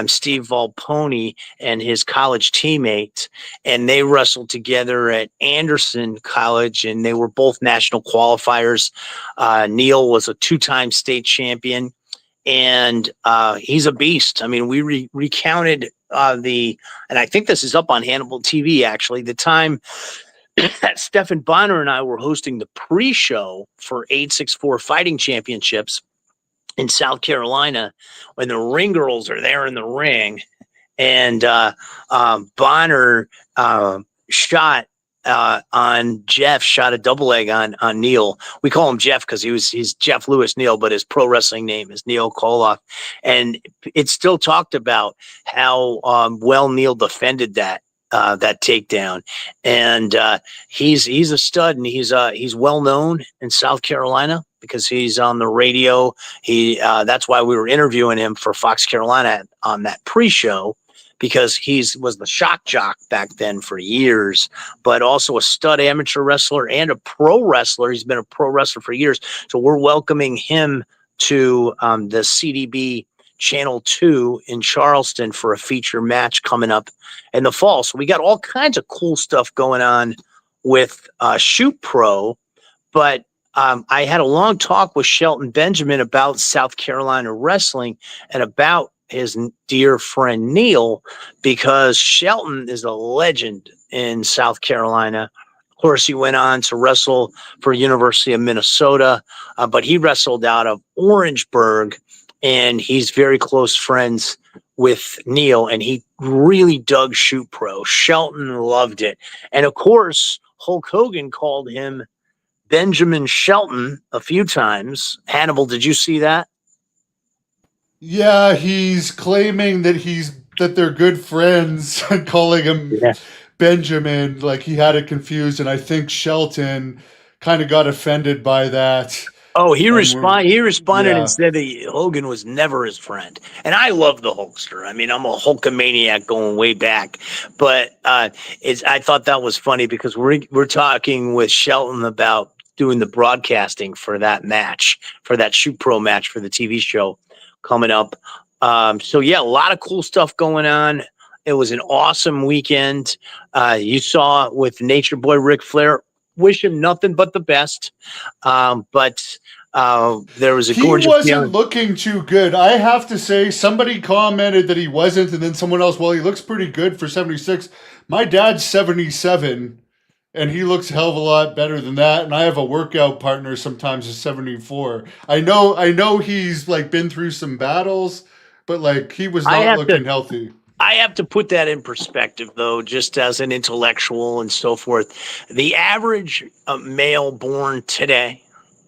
Steve Volponi and his college teammates, and they wrestled together at Anderson College, and they were both national qualifiers. Neil was a 2-time state champion, and he's a beast. I mean, we recounted and I think this is up on Hannibal TV, actually, the time that Stephan Bonner and I were hosting the pre-show for 864 Fighting Championships in South Carolina, when the ring girls are there in the ring, and Bonner shot on Jeff, shot a double leg on Neil. We call him Jeff because he's Jeff Lewis Neal, but his pro wrestling name is Neil Koloff. And it's still talked about how well Neil defended that takedown. And he's a stud, and he's well known in South Carolina because he's on the radio. That's why we were interviewing him for Fox Carolina on that pre-show, because he was the shock jock back then for years, but also a stud amateur wrestler and a pro wrestler. He's been a pro wrestler for years. So we're welcoming him to the CDB Channel 2 in Charleston for a feature match coming up in the fall. So we got all kinds of cool stuff going on with Shoot Pro, but I had a long talk with Shelton Benjamin about South Carolina wrestling and about his dear friend Neil, because Shelton is a legend in South Carolina. Of course, he went on to wrestle for University of Minnesota, but he wrestled out of Orangeburg, and he's very close friends with Neil, and he really dug Shoot Pro. Shelton loved it. And of course, Hulk Hogan called him Benjamin Shelton a few times. Hannibal, did you see that? Yeah, he's claiming that they're good friends and calling him Benjamin, like he had it confused, and I think Shelton kind of got offended by that. Oh, he responded and said that Hogan was never his friend. And I love the Hulkster. I mean, I'm a Hulkamaniac going way back. But I thought that was funny because we're talking with Shelton about doing the broadcasting for that match, for that Shoot Pro match for the TV show coming up. So yeah, a lot of cool stuff going on. It was an awesome weekend. You saw with Nature Boy Ric Flair. Wish him nothing but the best. But there was a gorgeous. He wasn't looking too good. I have to say, somebody commented that he wasn't, and then someone else, well, he looks pretty good for 76. My dad's 77, and he looks a hell of a lot better than that. And I have a workout partner sometimes who's 74. I know he's like been through some battles, but like he was not looking healthy. I have to put that in perspective, though, just as an intellectual and so forth. The average male born today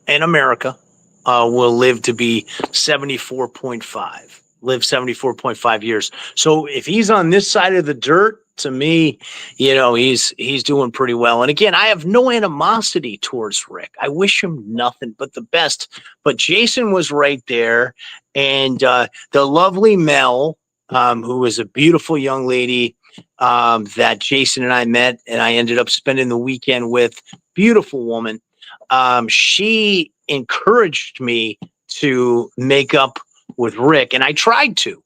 in America will live to be 74.5 years. So if he's on this side of the dirt, to me, he's doing pretty well. And again, I have no animosity towards Rick. I wish him nothing but the best. But Jason was right there, and the lovely Mel, who was a beautiful young lady that Jason and I met, and I ended up spending the weekend with. Beautiful woman. She encouraged me to make up with Rick, and I tried to.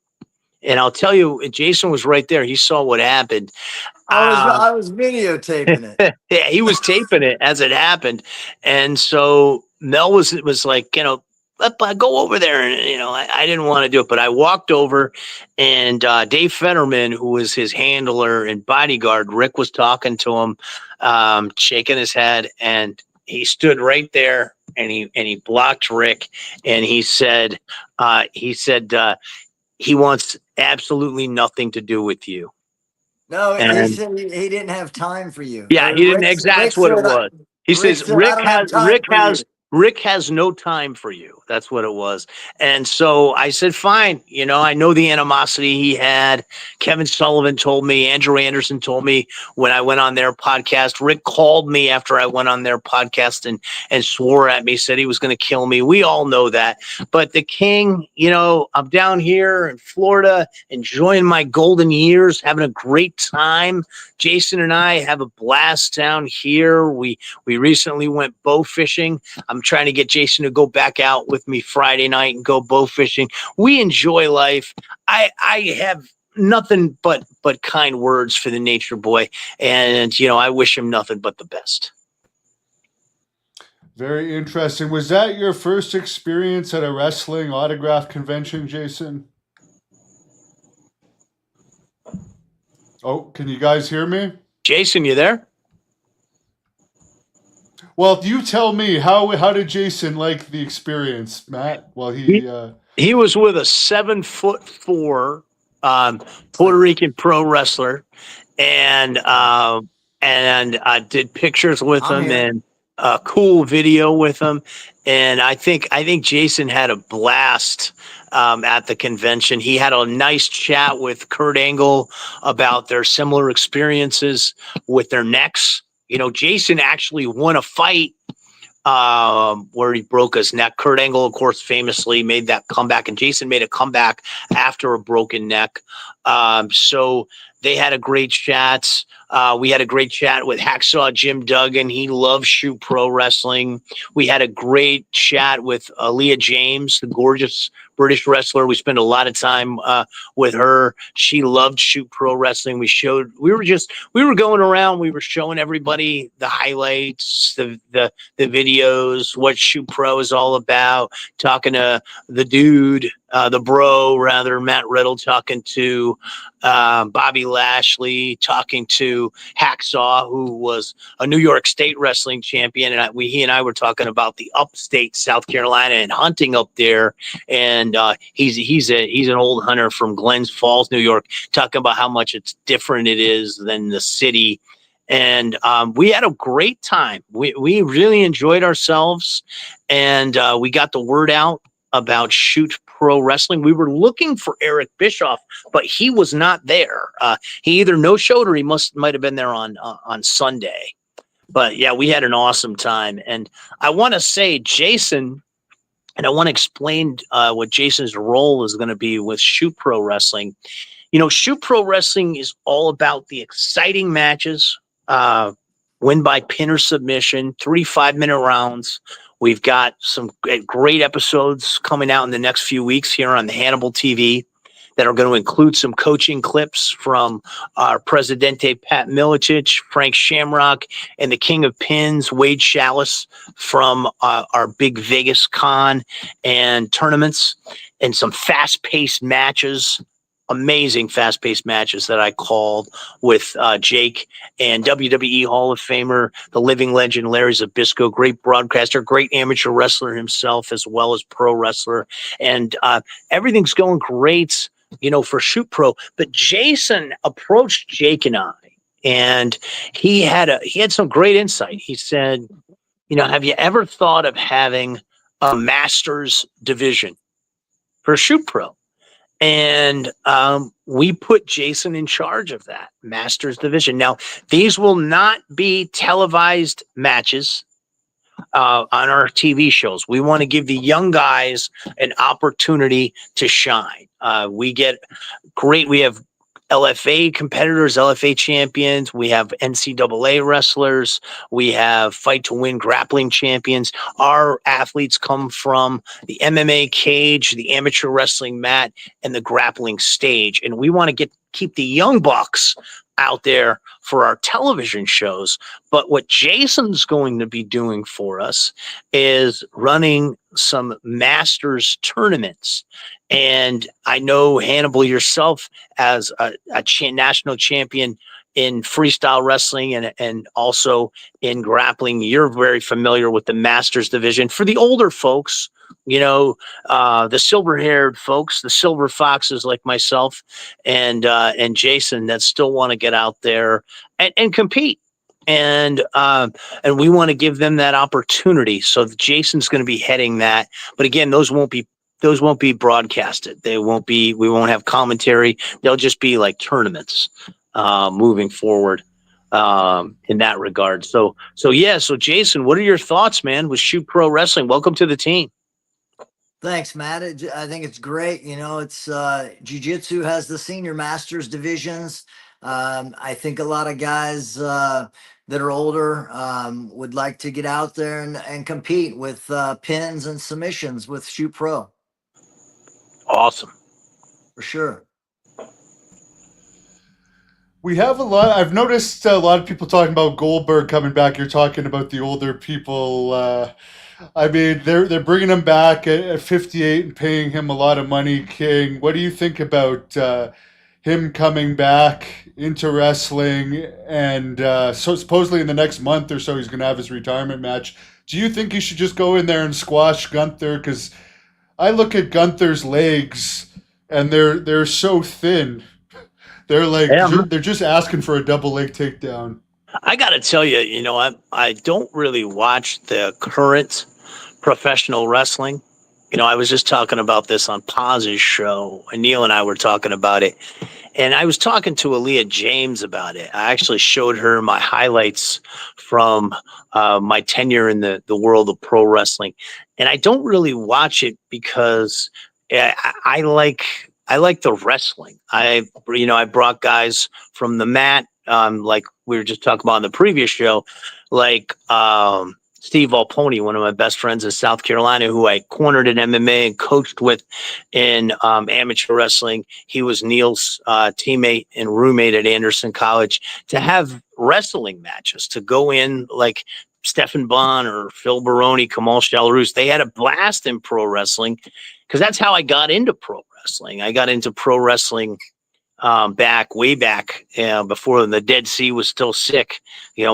And I'll tell you, Jason was right there. He saw what happened. I was videotaping it. Yeah, he was taping it as it happened. And so Mel was like, go over there. And, I didn't want to do it, but I walked over, and Dave Fetterman, who was his handler and bodyguard, Rick was talking to him, shaking his head, and he stood right there, and he blocked Rick, and he said he wants absolutely nothing to do with you. No, he said he didn't have time for you. Yeah, he didn't. Exactly, that's what it was. He says Rick has no time for you. That's what it was. And so I said, fine. I know the animosity he had. Kevin Sullivan told me, Andrew Anderson told me when I went on their podcast. Rick called me after I went on their podcast and swore at me, said he was going to kill me. We all know that. But the King, I'm down here in Florida, enjoying my golden years, having a great time. Jason and I have a blast down here. We recently went bow fishing. I'm trying to get Jason to go back out with me Friday night and go bow fishing. We enjoy life. I have nothing but kind words for the Nature Boy, and I wish him nothing but the best. Very interesting. Was that your first experience at a wrestling autograph convention, Jason? Oh, can you guys hear me? Jason, you there? Well, you tell me, how did Jason like the experience, Matt? Well, he was with a 7'4" Puerto Rican pro wrestler, and did pictures with him and a cool video with him. And I think Jason had a blast at the convention. He had a nice chat with Kurt Angle about their similar experiences with their necks. Jason actually won a fight where he broke his neck. Kurt Angle, of course, famously made that comeback, and Jason made a comeback after a broken neck. So they had a great chat. We had a great chat with Hacksaw Jim Duggan. He loves Shoot Pro Wrestling. We had a great chat with Leah James, the gorgeous British wrestler. We spent a lot of time with her. She loved Shoot Pro Wrestling. We were going around. We were showing everybody the highlights, the videos, what Shoot Pro is all about, talking to the dude, the bro, rather, Matt Riddle, talking to Bobby Lashley, talking to Hacksaw, who was a New York State wrestling champion. And he and I were talking about the upstate South Carolina and hunting up there. And he's an old hunter from Glens Falls, New York, talking about how much it's different it is than the city. And we had a great time. We really enjoyed ourselves, and we got the word out about Shoot Pro Wrestling. We were looking for Eric Bischoff, but he was not there. He either no-showed or he might have been there on Sunday. But yeah, we had an awesome time. And I want to say, Jason, and I want to explain what Jason's role is going to be with Shoot Pro Wrestling. Shoot Pro Wrestling is all about the exciting matches, win by pin or submission, 3 5-minute rounds. We've got some great episodes coming out in the next few weeks here on the Hannibal TV that are going to include some coaching clips from our Presidente Pat Milicic, Frank Shamrock, and the King of Pins, Wade Chalice, from our big Vegas con and tournaments, and some fast-paced matches. Amazing fast-paced matches that I called with Jake and WWE Hall of Famer, the living legend Larry Zbyszko, great broadcaster, great amateur wrestler himself, as well as pro wrestler. And everything's going great, for Shoot Pro. But Jason approached Jake and I, and he had some great insight. He said, have you ever thought of having a Masters division for Shoot Pro? And we put Jason in charge of that Masters division. Now, these will not be televised matches on our TV shows. We want to give the young guys an opportunity to shine. We have LFA competitors, LFA champions. We have NCAA wrestlers. We have Fight to Win grappling champions. Our athletes come from the MMA cage, the amateur wrestling mat, and the grappling stage. And we want to keep the young bucks out there for our television shows. But what Jason's going to be doing for us is running some Masters tournaments. And I know, Hannibal, yourself as a national champion in freestyle wrestling and also in grappling, you're very familiar with the Masters division. For the older folks, the silver-haired folks, the silver foxes like myself and Jason that still want to get out there and compete. And we want to give them that opportunity. So Jason's going to be heading that. But again, those won't be broadcasted. We won't have commentary. They'll just be like tournaments moving forward in that regard. So Jason, what are your thoughts, man, with Shoot Pro Wrestling? Welcome to the team. Thanks, Matt. I think it's great. It's Jiu-Jitsu has the senior masters divisions. I think a lot of guys that are older would like to get out there and compete with pins and submissions with Shoot Pro Awesome. for sure. We have a lot. I've noticed a lot of people talking about Goldberg coming back. You're talking about the older people. I mean, they're bringing him back at 58 and paying him a lot of money. King, what do you think about him coming back into wrestling? And so supposedly in the next month or so, he's going to have his retirement match. Do you think he should just go in there and squash Gunther? Because I look at Gunther's legs and they're so thin. They're like they're just asking for a double leg takedown. I got to tell you, I don't really watch the current professional wrestling. I was just talking about this on Paz's show, and Neil and I were talking about it. And I was talking to Aaliyah James about it. I actually showed her my highlights from my tenure in the world of pro wrestling. And I don't really watch it because I like the wrestling. I brought guys from the mat, like we were just talking about in the previous show, like Steve Volponi, one of my best friends in South Carolina, who I cornered in MMA and coached with in amateur wrestling. He was Neil's teammate and roommate at Anderson College. To have wrestling matches, to go in like Stephan Bonn or Phil Baroni, Kamal Shalroos, they had a blast in pro wrestling because that's how I got into pro wrestling. I got into pro wrestling way back before the Dead Sea was still sick.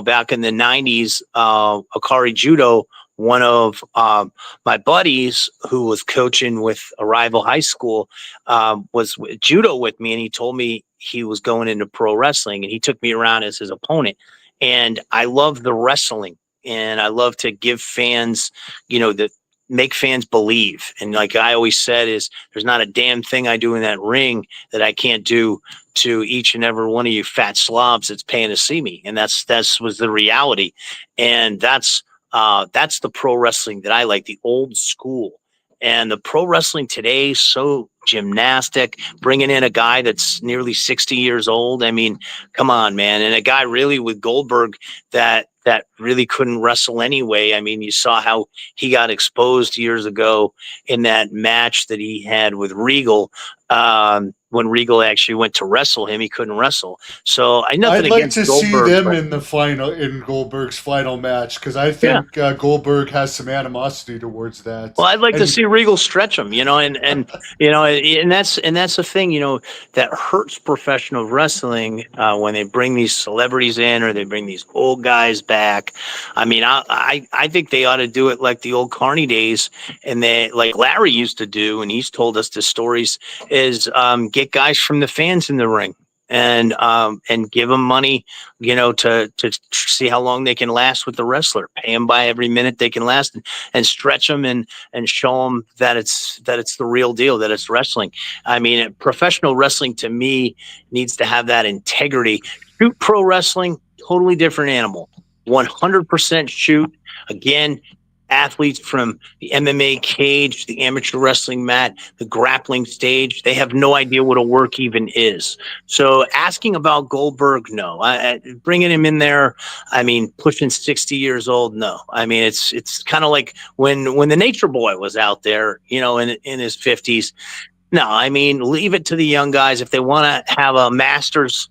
Back in the 90s, Akari Judo, one of my buddies who was coaching with a rival high school, was judo with me, and he told me he was going into pro wrestling, and he took me around as his opponent. And I love the wrestling, and I love to give fans, make fans believe. And like I always said, is there's not a damn thing I do in that ring that I can't do to each and every one of you fat slobs that's paying to see me. And that's was the reality. And that's the pro wrestling that I like, the old school. And the pro wrestling today is so gymnastic, bringing in a guy that's nearly 60 years old. I mean, come on, man. And a guy really with Goldberg that really couldn't wrestle anyway. I mean, you saw how he got exposed years ago in that match that he had with Regal. When Regal actually went to wrestle him, he couldn't wrestle. So I'd like to see them in the final, in Goldberg's final match, because I think Goldberg has some animosity towards that. Well, I'd like to see Regal stretch him, and that's the thing, that hurts professional wrestling when they bring these celebrities in or they bring these old guys back. I mean, I think they ought to do it like the old Carney days, and they like Larry used to do, and he's told us the stories, is get guys from the fans in the ring and give them money, to see how long they can last with the wrestler. Pay them by every minute they can last, and stretch them and show them that it's the real deal, that it's wrestling. I mean, professional wrestling to me needs to have that integrity. Shoot pro wrestling, totally different animal. 100% shoot. Again, athletes from the MMA cage, the amateur wrestling mat, the grappling stage, they have no idea what a work even is. So asking about Goldberg, no. Bringing him in there, I mean, pushing 60 years old, no. I mean, it's kind of like when the Nature Boy was out there, in his 50s. No, I mean, leave it to the young guys. If they want to have a Masters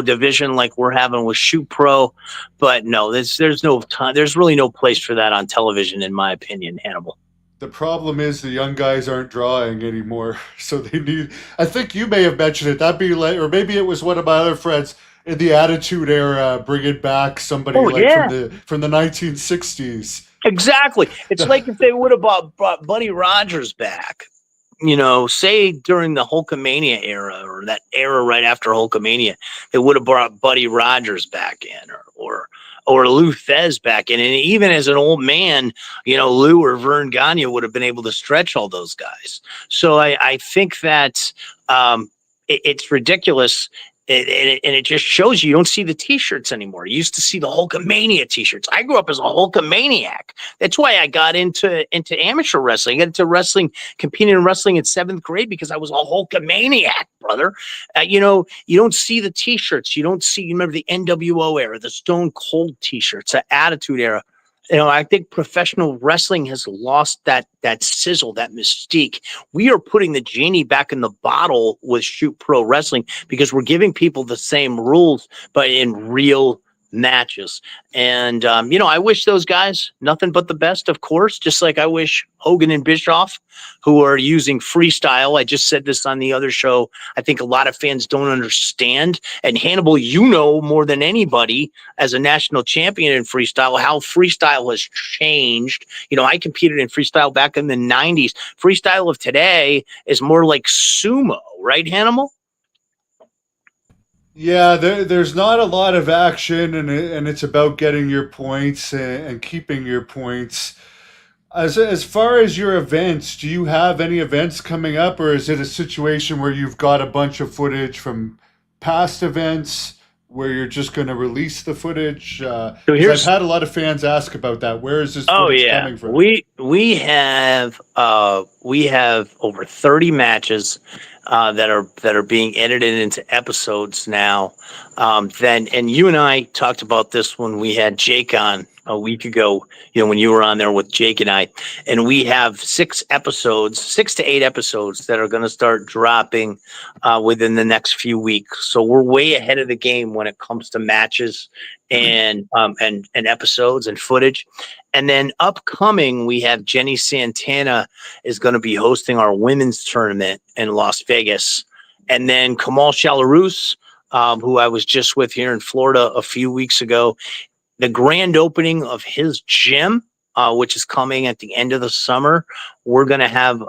division like we're having with Shoot Pro, but no, there's no time. There's really no place for that on television, in my opinion, Hannibal. The problem is the young guys aren't drawing anymore, so they need. I think you may have mentioned it. That'd be like, or maybe it was one of my other friends in the Attitude Era, bringing back somebody from the 1960s. Exactly. It's like if they would have brought Buddy Rogers back. Say during the Hulkamania era, or that era right after Hulkamania, they would have brought Buddy Rogers back in, or Lou Thez back in. And even as an old man, Lou or Vern Gagne would have been able to stretch all those guys. So I think that it's ridiculous And it just shows you don't see the T-shirts anymore. You used to see the Hulkamania T-shirts. I grew up as a Hulkamaniac. That's why I got into amateur wrestling. I got into wrestling, competing in wrestling in 7th grade because I was a Hulkamaniac, brother. You know, you don't see the T-shirts. You don't see. You remember the NWO era, the Stone Cold T-shirts, the Attitude Era. You know, I think professional wrestling has lost that sizzle, that mystique. We are putting the genie back in the bottle with Shoot Pro Wrestling because we're giving people the same rules, but in real matches. And, you know, I wish those guys nothing but the best, of course, just like I wish Hogan and Bischoff, who are using freestyle. I just said this on the other show. I think a lot of fans don't understand. And Hannibal, you know more than anybody as a national champion in freestyle, how freestyle has changed. You know, I competed in freestyle back in the 90s. Freestyle of today is more like sumo, right, Hannibal? Yeah, there's not a lot of action, and it's about getting your points and keeping your points. As far as your events, do you have any events coming up, or is it a situation where you've got a bunch of footage from past events where you're just going to release the footage? So Because I've here's had a lot of fans ask about that. Where is this Oh footage yeah, coming from? we have over 30 matches that are being edited into episodes now. Then and you and I talked about this when we had Jake on a week ago. You know, when you were on there with Jake and I, and we have 6 episodes, 6 to 8 episodes that are going to start dropping within the next few weeks. So we're way ahead of the game when it comes to matches and episodes and footage. And then upcoming, we have Jenny Santana is going to be hosting our women's tournament in Las Vegas. And then Kamal Shalarus, who I was just with here in Florida a few weeks ago, the grand opening of his gym, which is coming at the end of the summer. We're going to have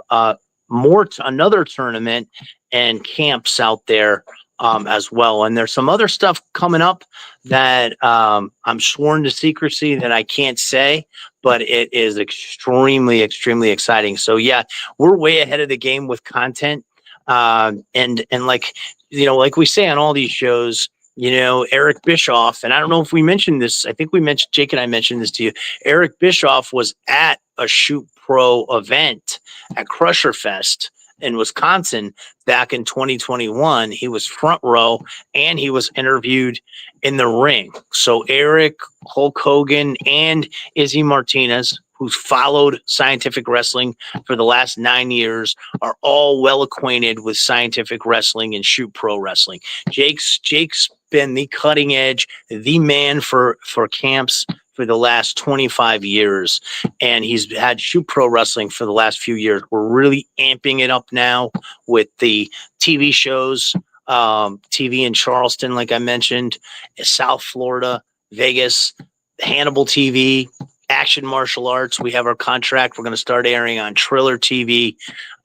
another tournament and camps out there as well. And there's some other stuff coming up that I'm sworn to secrecy that I can't say, but it is extremely, extremely exciting. So yeah, we're way ahead of the game with content. And like, you know, like we say on all these shows, you know, Eric Bischoff, and I don't know if we mentioned this. I think Jake and I mentioned this to you. Eric Bischoff was at a Shoot Pro event at Crusher Fest in Wisconsin back in 2021. He was front row and he was interviewed in the ring. So Eric, Hulk Hogan, and Izzy Martinez, who's followed scientific wrestling for the last 9 years, are all well acquainted with scientific wrestling and Shoot Pro Wrestling. Jake's been the cutting edge, the man for camps for the last 25 years. And he's had Shoot Pro Wrestling for the last few years. We're really amping it up now with the TV shows, TV in Charleston, like I mentioned, South Florida, Vegas, Hannibal TV, Action Martial Arts. We have our contract. We're going to start airing on Triller TV.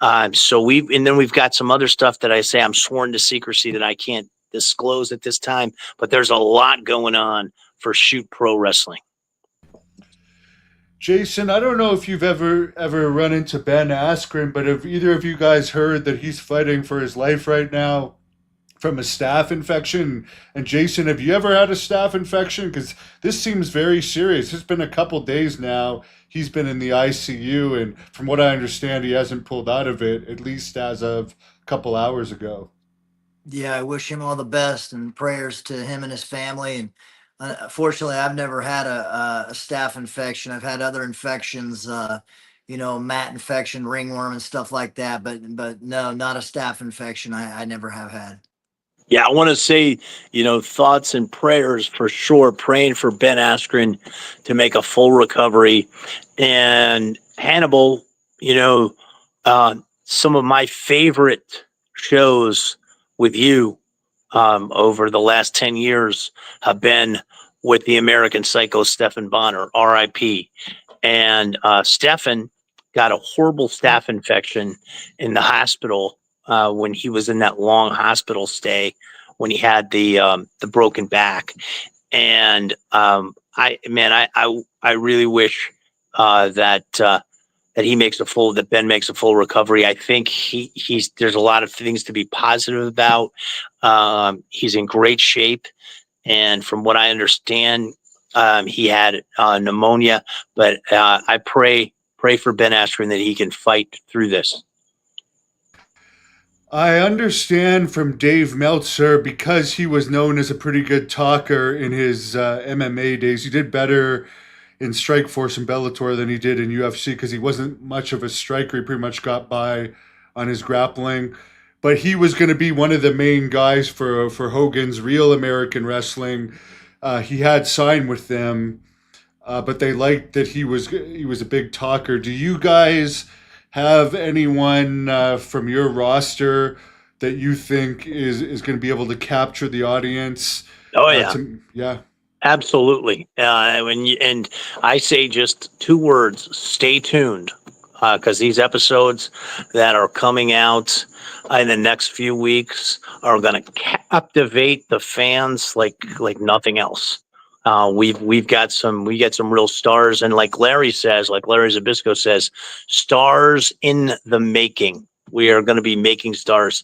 And then we've got some other stuff that I say I'm sworn to secrecy that I can't disclose at this time, but there's a lot going on for Shoot Pro Wrestling. Jason, I don't know if you've ever run into Ben Askren, but have either of you guys heard that he's fighting for his life right now from a staph infection? And Jason, have you ever had a staph infection? Because this seems very serious. It's been a couple days now. He's been in the ICU, and from what I understand, he hasn't pulled out of it, at least as of a couple hours ago. Yeah, I wish him all the best and prayers to him and his family. And fortunately, I've never had a staph infection. I've had other infections, mat infection, ringworm, and stuff like that. But no, not a staph infection. I never have had. Yeah, I want to say, you know, thoughts and prayers for sure, praying for Ben Askren to make a full recovery. And Hannibal, you know, some of my favorite shows with you over the last 10 years have been with the American Psycho Stephan Bonner, RIP. And Stephan got a horrible staph infection in the hospital when he was in that long hospital stay when he had the broken back. And I really wish that that Ben makes a full recovery. I think there's a lot of things to be positive about. He's in great shape. And from what I understand, he had pneumonia, but I pray for Ben Askren that he can fight through this. I understand from Dave Meltzer, because he was known as a pretty good talker in his MMA days. He did better in Strikeforce and Bellator than he did in UFC because he wasn't much of a striker. He pretty much got by on his grappling. But he was going to be one of the main guys for Hogan's Real American Wrestling. He had signed with them, but they liked that he was a big talker. Do you guys have anyone from your roster that you think is going to be able to capture the audience? Oh yeah, yeah, absolutely. And I say just 2 words: stay tuned, because these episodes that are coming out in the next few weeks are going to captivate the fans like nothing else. We get some real stars, and like Larry Zbyszko says, stars in the making. We are going to be making stars.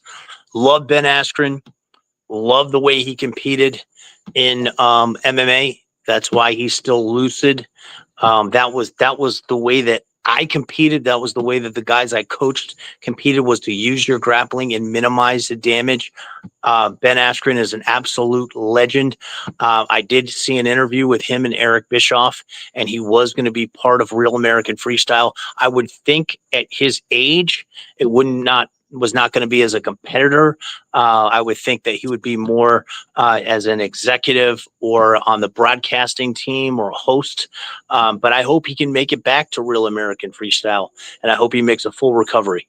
Love Ben Askren. Love the way he competed in MMA. That's why he's still lucid. That was the way that I competed. That was the way that the guys I coached competed, was to use your grappling and minimize the damage. Ben Askren is an absolute legend. I did see an interview with him and Eric Bischoff, and he was going to be part of Real American Freestyle. I would think at his age, it was not going to be as a competitor. I would think that he would be more as an executive or on the broadcasting team or a host. But I hope he can make it back to Real American Freestyle, and I hope he makes a full recovery.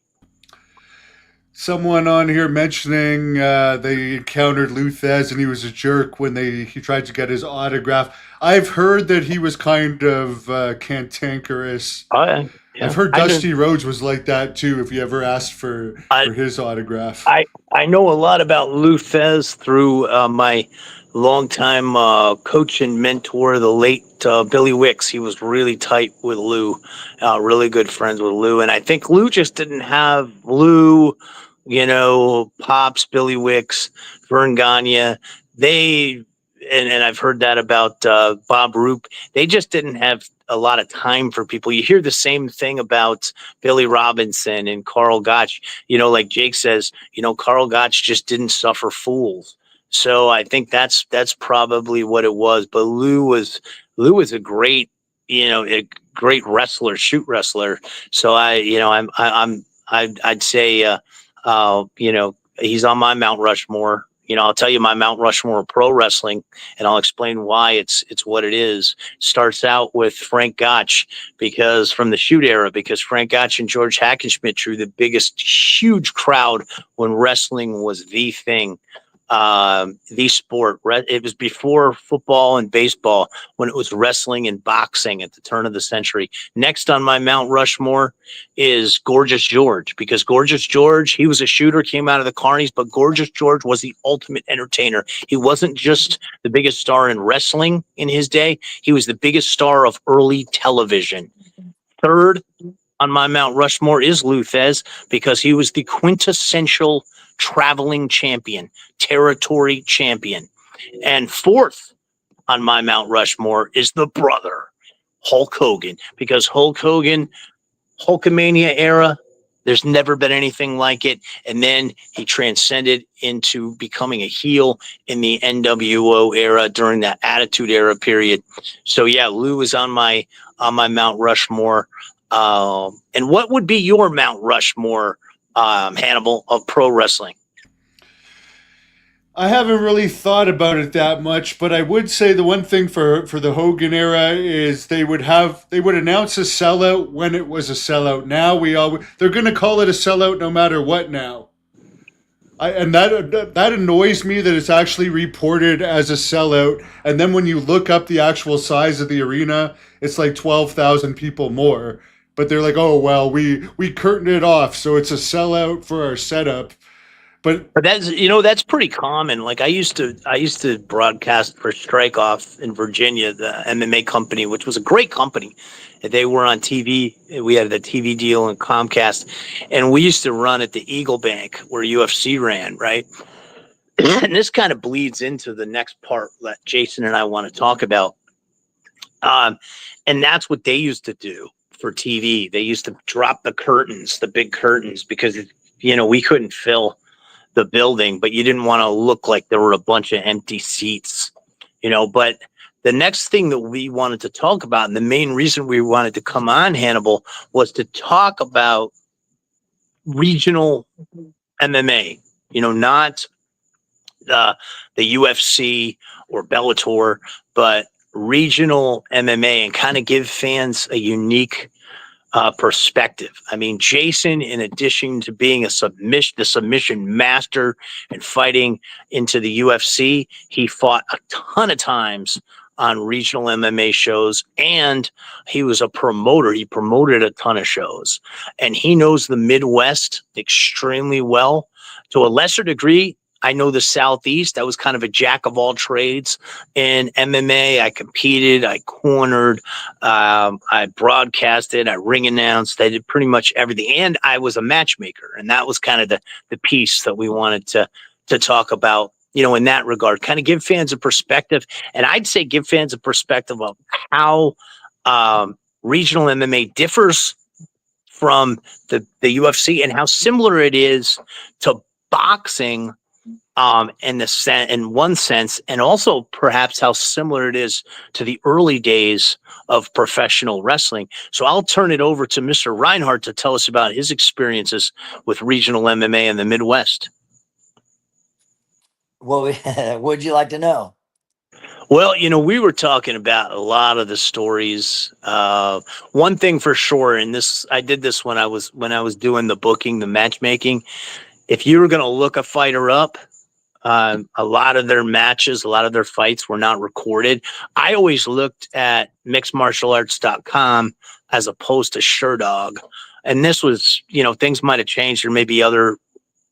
Someone on here mentioning they encountered Lou Thesz and he was a jerk when he tried to get his autograph. I've heard that he was kind of cantankerous. Yeah. I've heard Dusty Rhodes was like that too. If you ever asked for his autograph, I know a lot about Lou Thesz through my longtime coach and mentor, the late Billy Wicks. He was really tight with Lou, really good friends with Lou, and I think Lou just didn't have Pops, Billy Wicks, Vern Gagne. And I've heard that about Bob Roop. They just didn't have a lot of time for people. You hear the same thing about Billy Robinson and Carl Gotch. Like Jake says, Carl Gotch just didn't suffer fools. So I think that's probably what it was. But Lou was a great, a great wrestler, shoot wrestler. So I'd say, he's on my Mount Rushmore. I'll tell you my Mount Rushmore of pro wrestling, and I'll explain why it's what it is. Starts out with Frank Gotch, because from the shoot era, because Frank Gotch and George Hackenschmidt drew the biggest, huge crowd when wrestling was the thing. The sport. It was before football and baseball, when it was wrestling and boxing at the turn of the century. Next on my Mount Rushmore is Gorgeous George, because Gorgeous George, he was a shooter, came out of the Carnies, but Gorgeous George was the ultimate entertainer. He wasn't just the biggest star in wrestling in his day, he was the biggest star of early television. Third on my Mount Rushmore is Lou Thesz, because he was the quintessential traveling champion, territory champion. And fourth on my Mount Rushmore is the brother, Hulk Hogan, because Hulk Hogan, Hulkamania era, there's never been anything like it. And then he transcended into becoming a heel in the NWO era during that Attitude Era period. So yeah, Lou is on my Mount Rushmore. And what would be your Mount Rushmore, Hannibal, of pro wrestling? I haven't really thought about it that much, but I would say the one thing for the Hogan era is they would announce a sellout when it was a sellout. Now they're going to call it a sellout no matter what now. And that annoys me that it's actually reported as a sellout, and then when you look up the actual size of the arena, it's like 12,000 people more. But they're like, oh well, we curtained it off, so it's a sellout for our setup. But that's that's pretty common. Like I used to broadcast for Strikeoff in Virginia, the MMA company, which was a great company. They were on TV. We had the TV deal in Comcast, and we used to run at the Eagle Bank where UFC ran, right? And this kind of bleeds into the next part that Jason and I want to talk about. Um, and that's what they used to do for TV. They used to drop the curtains, the big curtains, because we couldn't fill the building, but you didn't want to look like there were a bunch of empty seats, But the next thing that we wanted to talk about, and the main reason we wanted to come on, Hannibal, was to talk about regional MMA, not the UFC or Bellator, but regional MMA, and kind of give fans a unique perspective. I mean, Jason, in addition to being the submission master and fighting into the UFC, he fought a ton of times on regional MMA shows, and he was a promoter. He promoted a ton of shows, and he knows the Midwest extremely well. To a lesser degree, I know the Southeast. I was kind of a jack of all trades in MMA. I competed, I cornered, I broadcasted, I ring announced. I did pretty much everything, and I was a matchmaker. And that was kind of the piece that we wanted to talk about. In that regard, kind of give fans a perspective, and I'd say give fans a perspective of how regional MMA differs from the UFC and how similar it is to boxing in one sense, and also perhaps how similar it is to the early days of professional wrestling. So I'll turn it over to Mr. Reinhardt to tell us about his experiences with regional MMA in the Midwest. Well, would you like to know? Well, we were talking about a lot of the stories. One thing for sure, and I did this when I was doing the booking, the matchmaking. If you were going to look a fighter up, a lot of their matches, a lot of their fights were not recorded. I always looked at mixedmartialarts.com as opposed to SureDog. And this was, things might have changed. There may be other,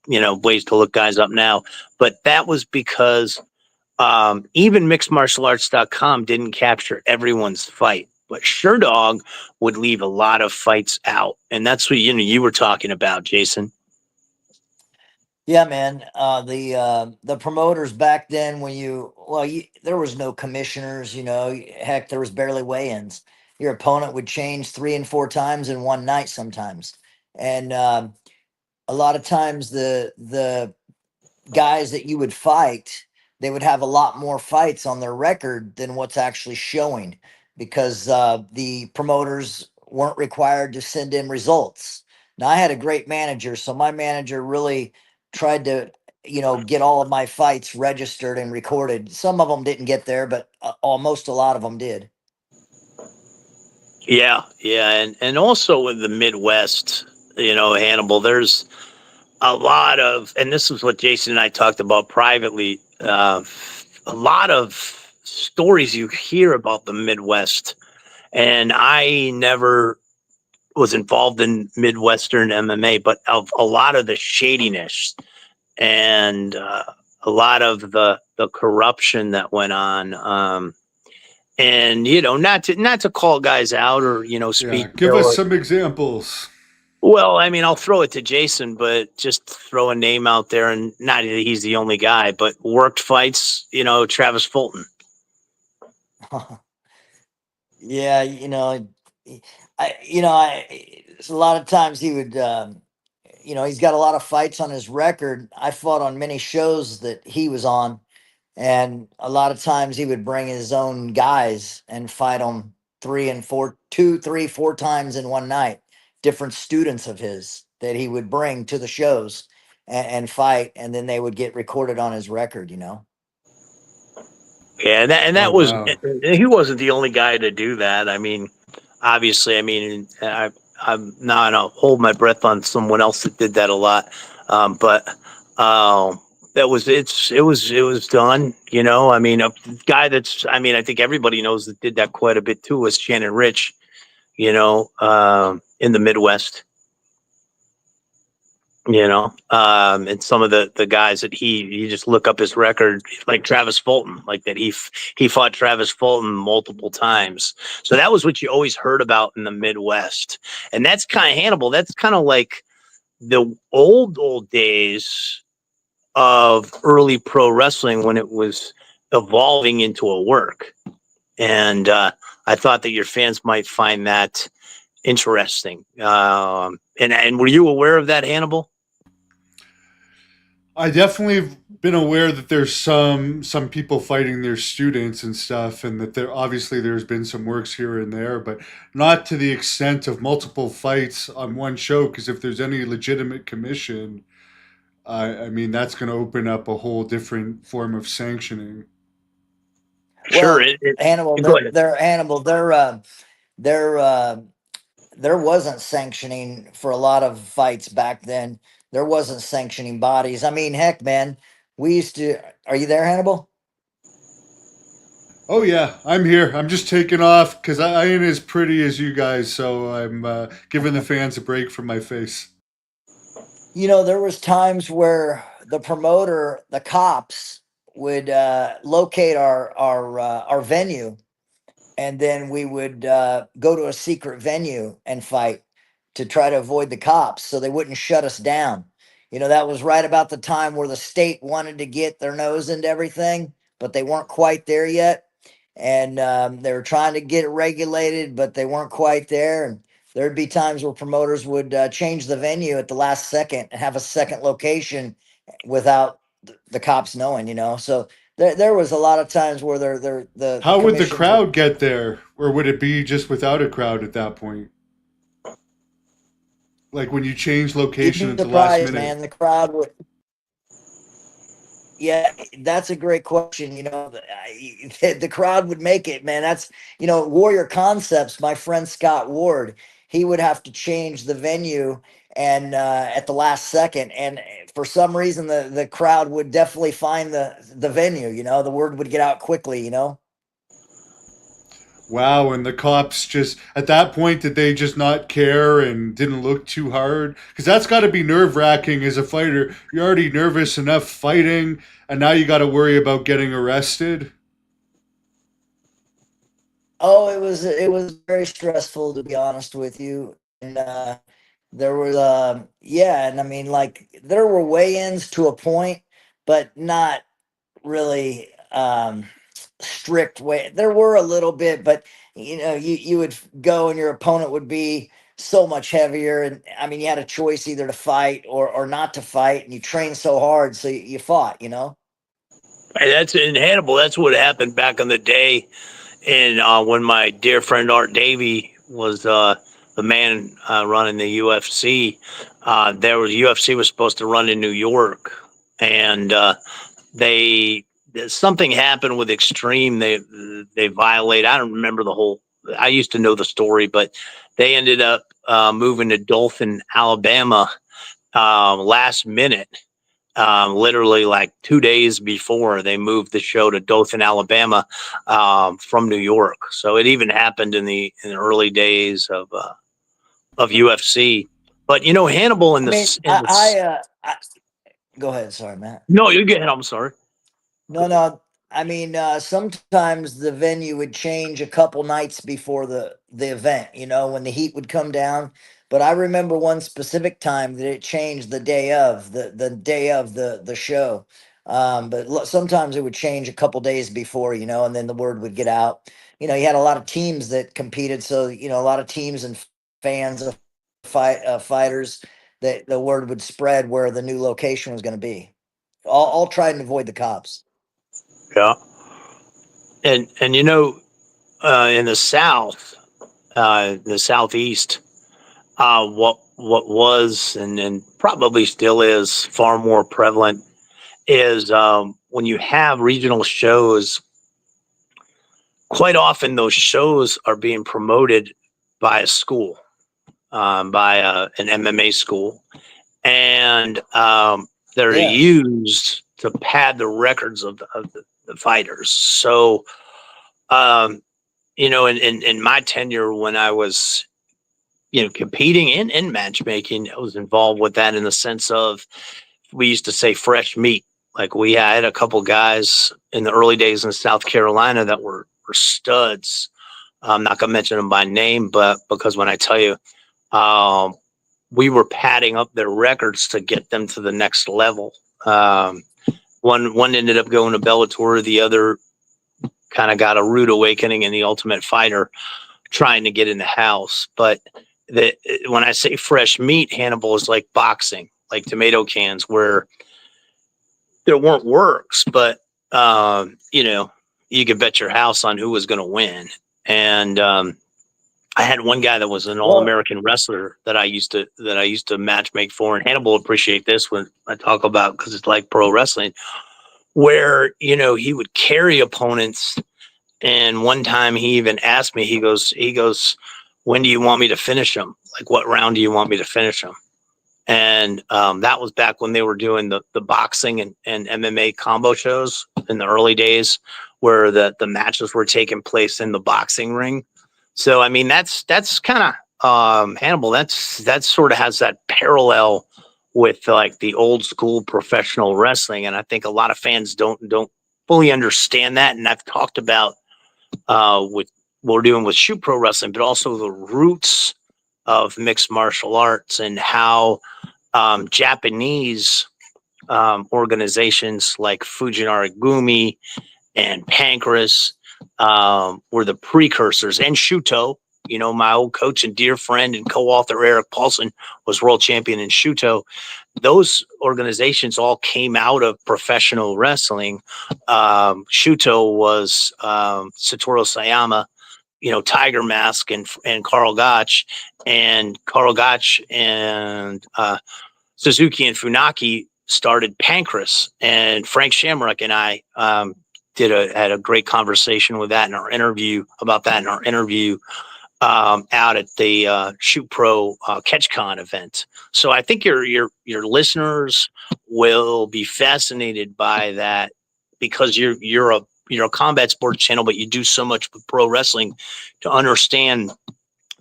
ways to look guys up now. But that was because even mixedmartialarts.com didn't capture everyone's fight. But SureDog would leave a lot of fights out. And that's what, you were talking about, Jason. Yeah, man. The promoters back then, there was no commissioners. Heck, there was barely weigh-ins. Your opponent would change 3 and 4 times in one night sometimes, and a lot of times the guys that you would fight, they would have a lot more fights on their record than what's actually showing, because the promoters weren't required to send in results. Now, I had a great manager, so my manager really tried to get all of my fights registered and recorded. Some of them didn't get there, but almost a lot of them did. Yeah, and also in the Midwest, Hannibal, there's a lot of, and this is what Jason and I talked about privately, a lot of stories you hear about the Midwest, and I never was involved in Midwestern MMA, but of a lot of the shadiness and a lot of the corruption that went on. And not to call guys out or speak. give us some examples. Well, I mean, I'll throw it to Jason, but just throw a name out there, and not that he's the only guy, but worked fights. Travis Fulton. Yeah, a lot of times he would. He's got a lot of fights on his record. I fought on many shows that he was on, and a lot of times he would bring his own guys and fight them 2, 3, 4 times in one night. Different students of his that he would bring to the shows and fight, and then they would get recorded on his record. Yeah, and that Oh, was wow. he wasn't the only guy to do that. I mean, obviously, I'm not gonna hold my breath on someone else that did that a lot, but it was done. I mean, a guy I think everybody knows that did that quite a bit too was Shannon Rich. In the Midwest. And some of the guys that you just look up his record, like Travis Fulton, like that he fought Travis Fulton multiple times. So that was what you always heard about in the Midwest. And that's kind of Hannibal. That's kind of like the old days of early pro wrestling when it was evolving into a work. And I thought that your fans might find that interesting. And were you aware of that, Hannibal? I definitely have been aware that there's some people fighting their students and stuff, and that there's been some works here and there, but not to the extent of multiple fights on one show. Because if there's any legitimate commission, I mean that's going to open up a whole different form of sanctioning. Sure. Well, Hannibal, Go ahead. they're Hannibal, they're there wasn't sanctioning for a lot of fights back then. There wasn't sanctioning bodies. I mean, heck, man, we used to. Are you there, Hannibal? Oh yeah, I'm here. I'm just taking off because I ain't as pretty as you guys, so I'm giving the fans a break from my face. There was times where the promoter, the cops, would locate our venue, and then we would go to a secret venue and fight to try to avoid the cops so they wouldn't shut us down. That was right about the time where the state wanted to get their nose into everything, but they weren't quite there yet. And they were trying to get it regulated, but they weren't quite there. And there'd be times where promoters would change the venue at the last second and have a second location without the cops knowing. So there was a lot of times where the How would the commissions would. crowd get there, or would it be just without a crowd at that point? Like when you change You'd location be at the last surprised, minute. man. The crowd would. Yeah, that's a great question. The crowd would make it, man. That's Warrior Concepts. My friend Scott Ward, he would have to change the venue and at the last second, and for some reason the crowd would definitely find the venue. The word would get out quickly. Wow, and the cops just at that point did they just not care and didn't look too hard? Because that's got to be nerve wracking as a fighter. You're already nervous enough fighting, and now you got to worry about getting arrested. Oh, it was very stressful, to be honest with you. And there was yeah, and I mean, like, there were weigh-ins to a point, but not really strict way. There were a little bit, but you would go and your opponent would be so much heavier, and I mean, you had a choice either to fight or not to fight, and you trained so hard, so you fought. Hey, that's in Hannibal. That's what happened back in the day. And when my dear friend Art Davey was the man running the UFC, UFC was supposed to run in New York, and they something happened with Extreme. They violate. I don't remember the whole. I used to know the story, but they ended up moving to Dothan, Alabama, last minute. Literally like 2 days before they moved the show to Dothan, Alabama, from New York. So it even happened in the early days of UFC. But Hannibal I mean, I go ahead. Sorry, Matt. no, you get it. I'm sorry. No, no. I mean, sometimes the venue would change a couple nights before the event, when the heat would come down. But I remember one specific time that it changed the day of the day of the show. But sometimes it would change a couple days before, and then the word would get out. You had a lot of teams that competed, so a lot of teams and fans of fighters that the word would spread where the new location was going to be. All try and avoid the cops. Yeah, and in the southeast, what was and probably still is far more prevalent is when you have regional shows. Quite often, those shows are being promoted by a school, by an MMA school, and they're Yeah. used to pad the records of the fighters. So, in my tenure when I was, competing and matchmaking. I was involved with that in the sense of, we used to say fresh meat. Like, we had a couple guys in the early days in South Carolina that were studs. I'm not going to mention them by name, but because when I tell you, um, we were padding up their records to get them to the next level. One ended up going to Bellator. The other kind of got a rude awakening in the Ultimate Fighter, trying to get in the house. But when I say fresh meat, Hannibal is like boxing, like tomato cans, where there weren't works, but you could bet your house on who was going to win. And I had one guy that was an all-American wrestler that I used to matchmake for, and Hannibal will appreciate this when I talk about, because it's like pro wrestling, where he would carry opponents. And one time he even asked me, he goes, when do you want me to finish them? Like, what round do you want me to finish them? And that was back when they were doing the boxing and MMA combo shows in the early days, where the matches were taking place in the boxing ring. So, I mean, that's kind of Hannibal. That sort of has that parallel with like the old school professional wrestling. And I think a lot of fans don't fully understand that. And I've talked about with what we're doing with Shoot Pro Wrestling, but also the roots of mixed martial arts, and how Japanese organizations like Fujinari Gumi and Pancras were the precursors, and Shuto. My old coach and dear friend and co-author Eric Paulson was world champion in Shuto. Those organizations all came out of professional wrestling. Shuto was Satoru Sayama, Tiger Mask, and Karl Gotch, and Suzuki and Funaki started Pancras, and Frank Shamrock and I had a great conversation with that in our interview out at the Shoot Pro CatchCon event. So I think your listeners will be fascinated by that, because you're a combat sports channel, but you do so much with pro wrestling to understand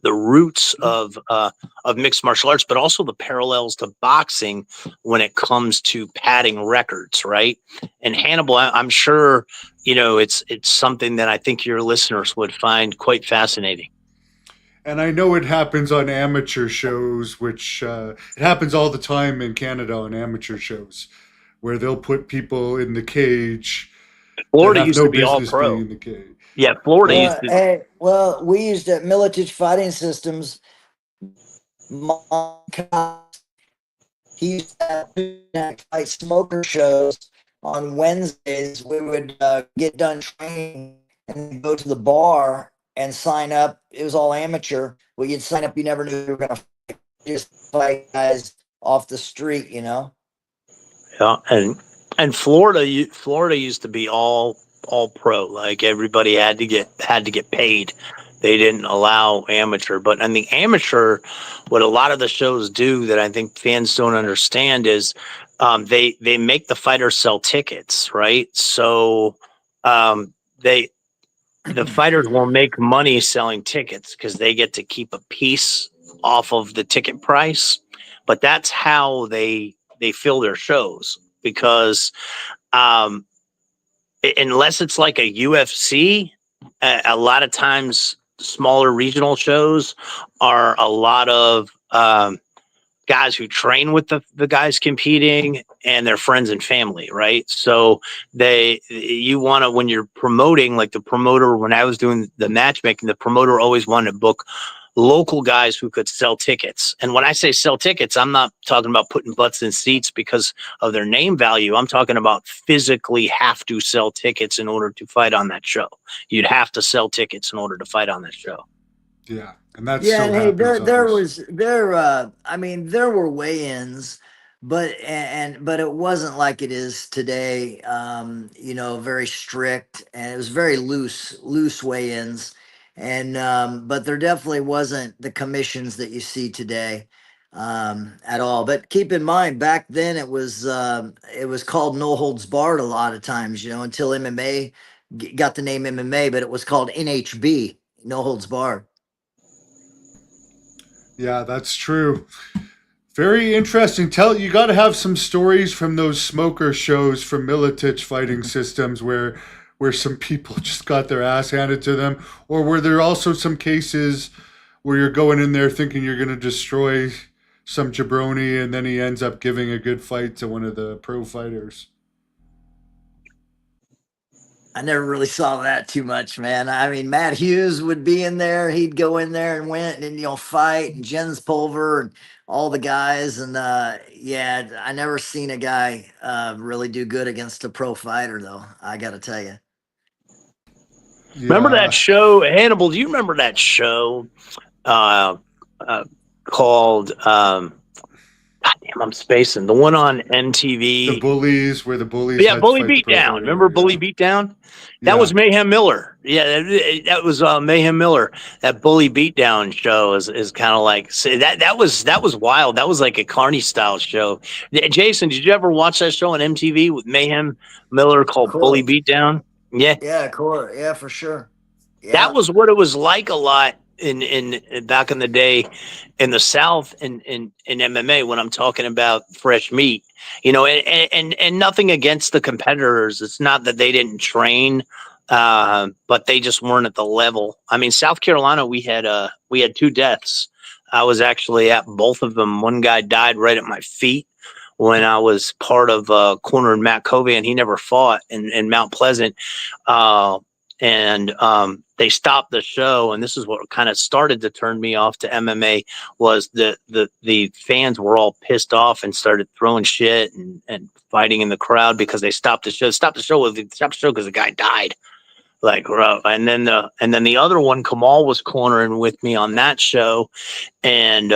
the roots of mixed martial arts, but also the parallels to boxing when it comes to padding records, right? And Hannibal, I'm sure it's something that I think your listeners would find quite fascinating. And I know it happens on amateur shows, which it happens all the time in Canada on amateur shows, where they'll put people in the cage that Florida have used no to be all business being pro. in the cage. Yeah, Florida used to. We used at Militich Fighting Systems. He used to fight smoker shows on Wednesdays. We would get done training and go to the bar and sign up. It was all amateur. Well, you'd sign up. You never knew you were going to fight. Just fight guys off the street, Yeah, and Florida used to be all pro. Like, everybody had to get paid. They didn't allow amateur. But in the amateur, what a lot of the shows do that I think fans don't understand is they make the fighters sell tickets, right? So the fighters will make money selling tickets because they get to keep a piece off of the ticket price. But that's how they fill their shows, because unless it's like a UFC, a lot of times smaller regional shows are a lot of guys who train with the guys competing and their friends and family, right? So you want to, when you're promoting, like the promoter, when I was doing the matchmaking, the promoter always wanted to book local guys who could sell tickets. And when I say sell tickets, I'm not talking about putting butts in seats because of their name value. I'm talking about physically have to sell tickets in order to fight on that show. You'd have to sell tickets in order to fight on that show. Yeah, and that Yeah, still and hey, happens. there were weigh-ins, but it wasn't like it is today. Very strict, and it was very loose weigh-ins, and but there definitely wasn't the commissions that you see today at all. But keep in mind, back then it was called no holds barred a lot of times, until MMA got the name MMA, but it was called NHB, no holds barred. Yeah, that's true. Very interesting. You got to have some stories from those smoker shows from Militich Fighting Systems where some people just got their ass handed to them, or were there also some cases where you're going in there thinking you're going to destroy some jabroni, and then he ends up giving a good fight to one of the pro fighters? I never really saw that too much, man. I mean, Matt Hughes would be in there. He'd go in there and win and, fight, and Jens Pulver and all the guys. And yeah, I never seen a guy really do good against a pro fighter, though. I got to tell you. Remember that Yeah, show, Hannibal? Do you remember that show uh, called? God damn, I'm spacing the one on the MTV. bullies where the bullies Yeah, had to Bully fight the pro Beatdown. Remember fighter. Bully Yeah, Beatdown? That yeah, was Mayhem Miller. Yeah, that was Mayhem Miller. That Bully Beatdown show is kind of like that was wild. That was like a Carney style show. Jason, did you ever watch that show on MTV with Mayhem Miller called Bully Cool. Beatdown? Yeah, Yeah, cool. Yeah, for sure. that Yeah, was what it was like a lot in back in the day in the South in MMA when I'm talking about fresh meat, and nothing against the competitors. It's not that they didn't train, but they just weren't at the level. I mean, South Carolina, we had two deaths. I was actually at both of them. One guy died right at my feet when I was part of cornering Matt Covey, and he never fought in Mount Pleasant. And they stopped the show, and this is what kind of started to turn me off to MMA. Was the fans were all pissed off and started throwing shit and fighting in the crowd because they stopped the show. Stopped the show because the guy died. Like, and then the other one, Kamal was cornering with me on that show, and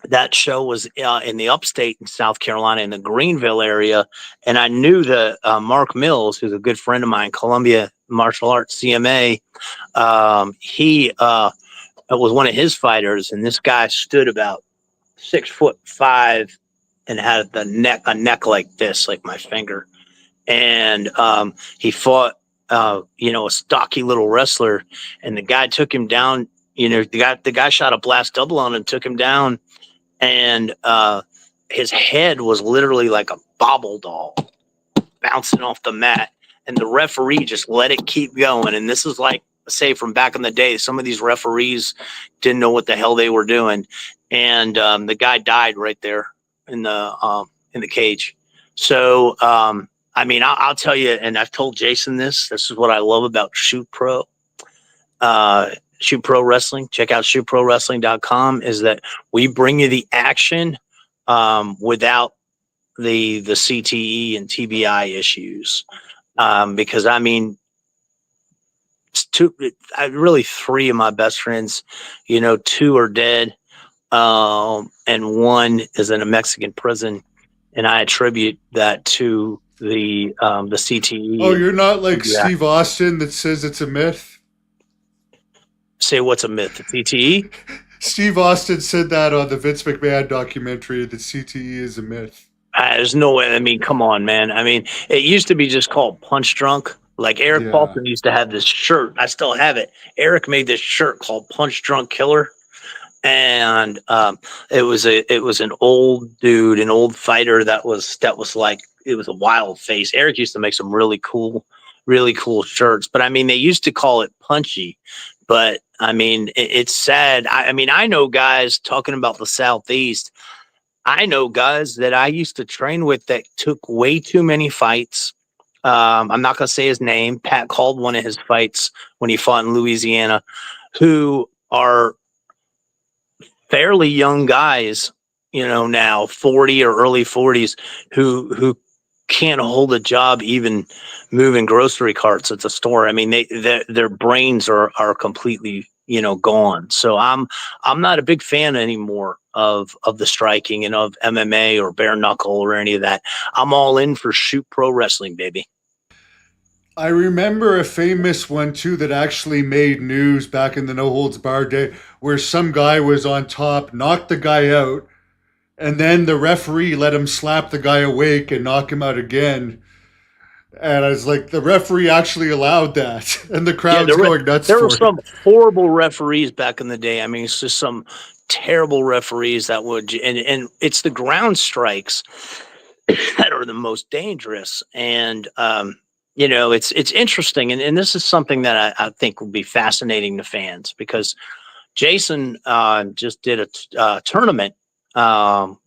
that show was in the upstate in South Carolina in the Greenville area. And I knew that Mark Mills, who's a good friend of mine, Columbia Martial Arts CMA, he was one of his fighters. And this guy stood about 6'5" and had a neck like this, like my finger. And he fought, a stocky little wrestler. And the guy took him down. The guy shot a blast double on him, took him down, and his head was literally like a bobble doll bouncing off the mat, and the referee just let it keep going. And this is like, say, from back in the day, some of these referees didn't know what the hell they were doing, and the guy died right there in the cage. So I mean, I'll tell you, and I've told Jason this is what I love about Shoot Pro. Shoot Pro Wrestling. Check out shootprowrestling.com. Is that we bring you the action without the CTE and TBI issues. Because I mean, really three of my best friends, two are dead, and one is in a Mexican prison, and I attribute that to the Oh, CTE and you're not like TBI. Steve Austin that says it's a myth? Say what's a myth? The CTE? Steve Austin said that on the Vince McMahon documentary that CTE is a myth. There's no way. I mean, come on, man. I mean, it used to be just called Punch Drunk. Like Eric Yeah. Paulson used to have this shirt. I still have it. Eric made this shirt called Punch Drunk Killer, and it was an old dude, an old fighter that was like, it was a wild face. Eric used to make some really cool shirts, but I mean, they used to call it Punchy. But I mean, it's sad. I mean, I know guys talking about the Southeast. I know guys that I used to train with that took way too many fights. I'm not going to say his name. Pat called one of his fights when he fought in Louisiana, who are fairly young guys, now 40 or early 40s, who can't hold a job even moving grocery carts at the store. I mean, their brains are completely, gone. So I'm not a big fan anymore of the striking and of MMA or bare knuckle or any of that. I'm all in for Shoot Pro Wrestling, baby. I remember a famous one too that actually made news back in the No Holds Barred day, where some guy was on top, knocked the guy out, and then the referee let him slap the guy awake and knock him out again. And I was like, the referee actually allowed that, and the Yeah, crowd's going nuts there were for it. some horrible referees back in the day. I mean, it's just some terrible referees that would, and it's the ground strikes that are the most dangerous. And, it's interesting. And this is something that I think will be fascinating to fans, because Jason just did a tournament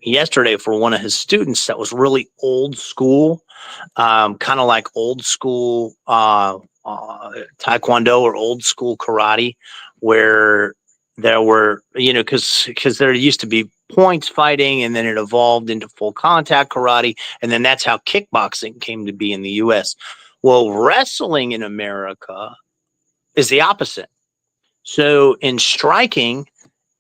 yesterday for one of his students that was really old school, kind of like old school Taekwondo or old school karate, where there were, because there used to be points fighting, and then it evolved into full contact karate, and then that's how kickboxing came to be in the U.S. Well, wrestling in America is the opposite. So in striking,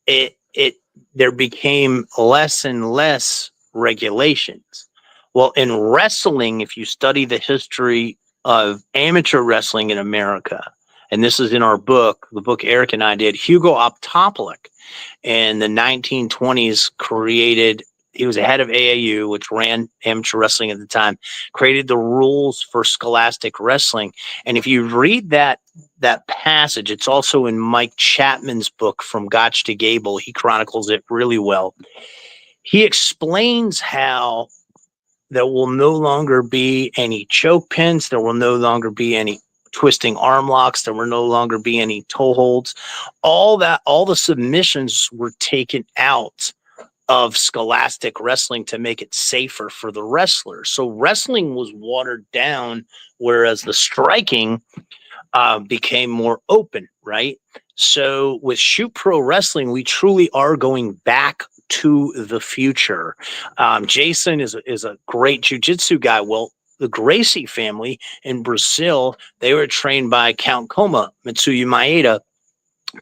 there became less and less regulations. Well, in wrestling, if you study the history of amateur wrestling in America, and this is in our book, the book Eric and I did, Hugo Optopolik in the 1920s he was the head of AAU, which ran amateur wrestling at the time, created the rules for scholastic wrestling. And if you read that passage, it's also in Mike Chapman's book, From Gotch to Gable. He chronicles it really well. He explains how there will no longer be any choke pins. There will no longer be any twisting arm locks. There will no longer be any toe holds. All the submissions were taken out of scholastic wrestling to make it safer for the wrestlers. So wrestling was watered down, whereas the striking became more open, right? So with Shoot Pro Wrestling, we truly are going back to the future. Jason is a great jiu-jitsu guy. Well, the Gracie family in Brazil, they were trained by Count Koma, Mitsuya Maeda.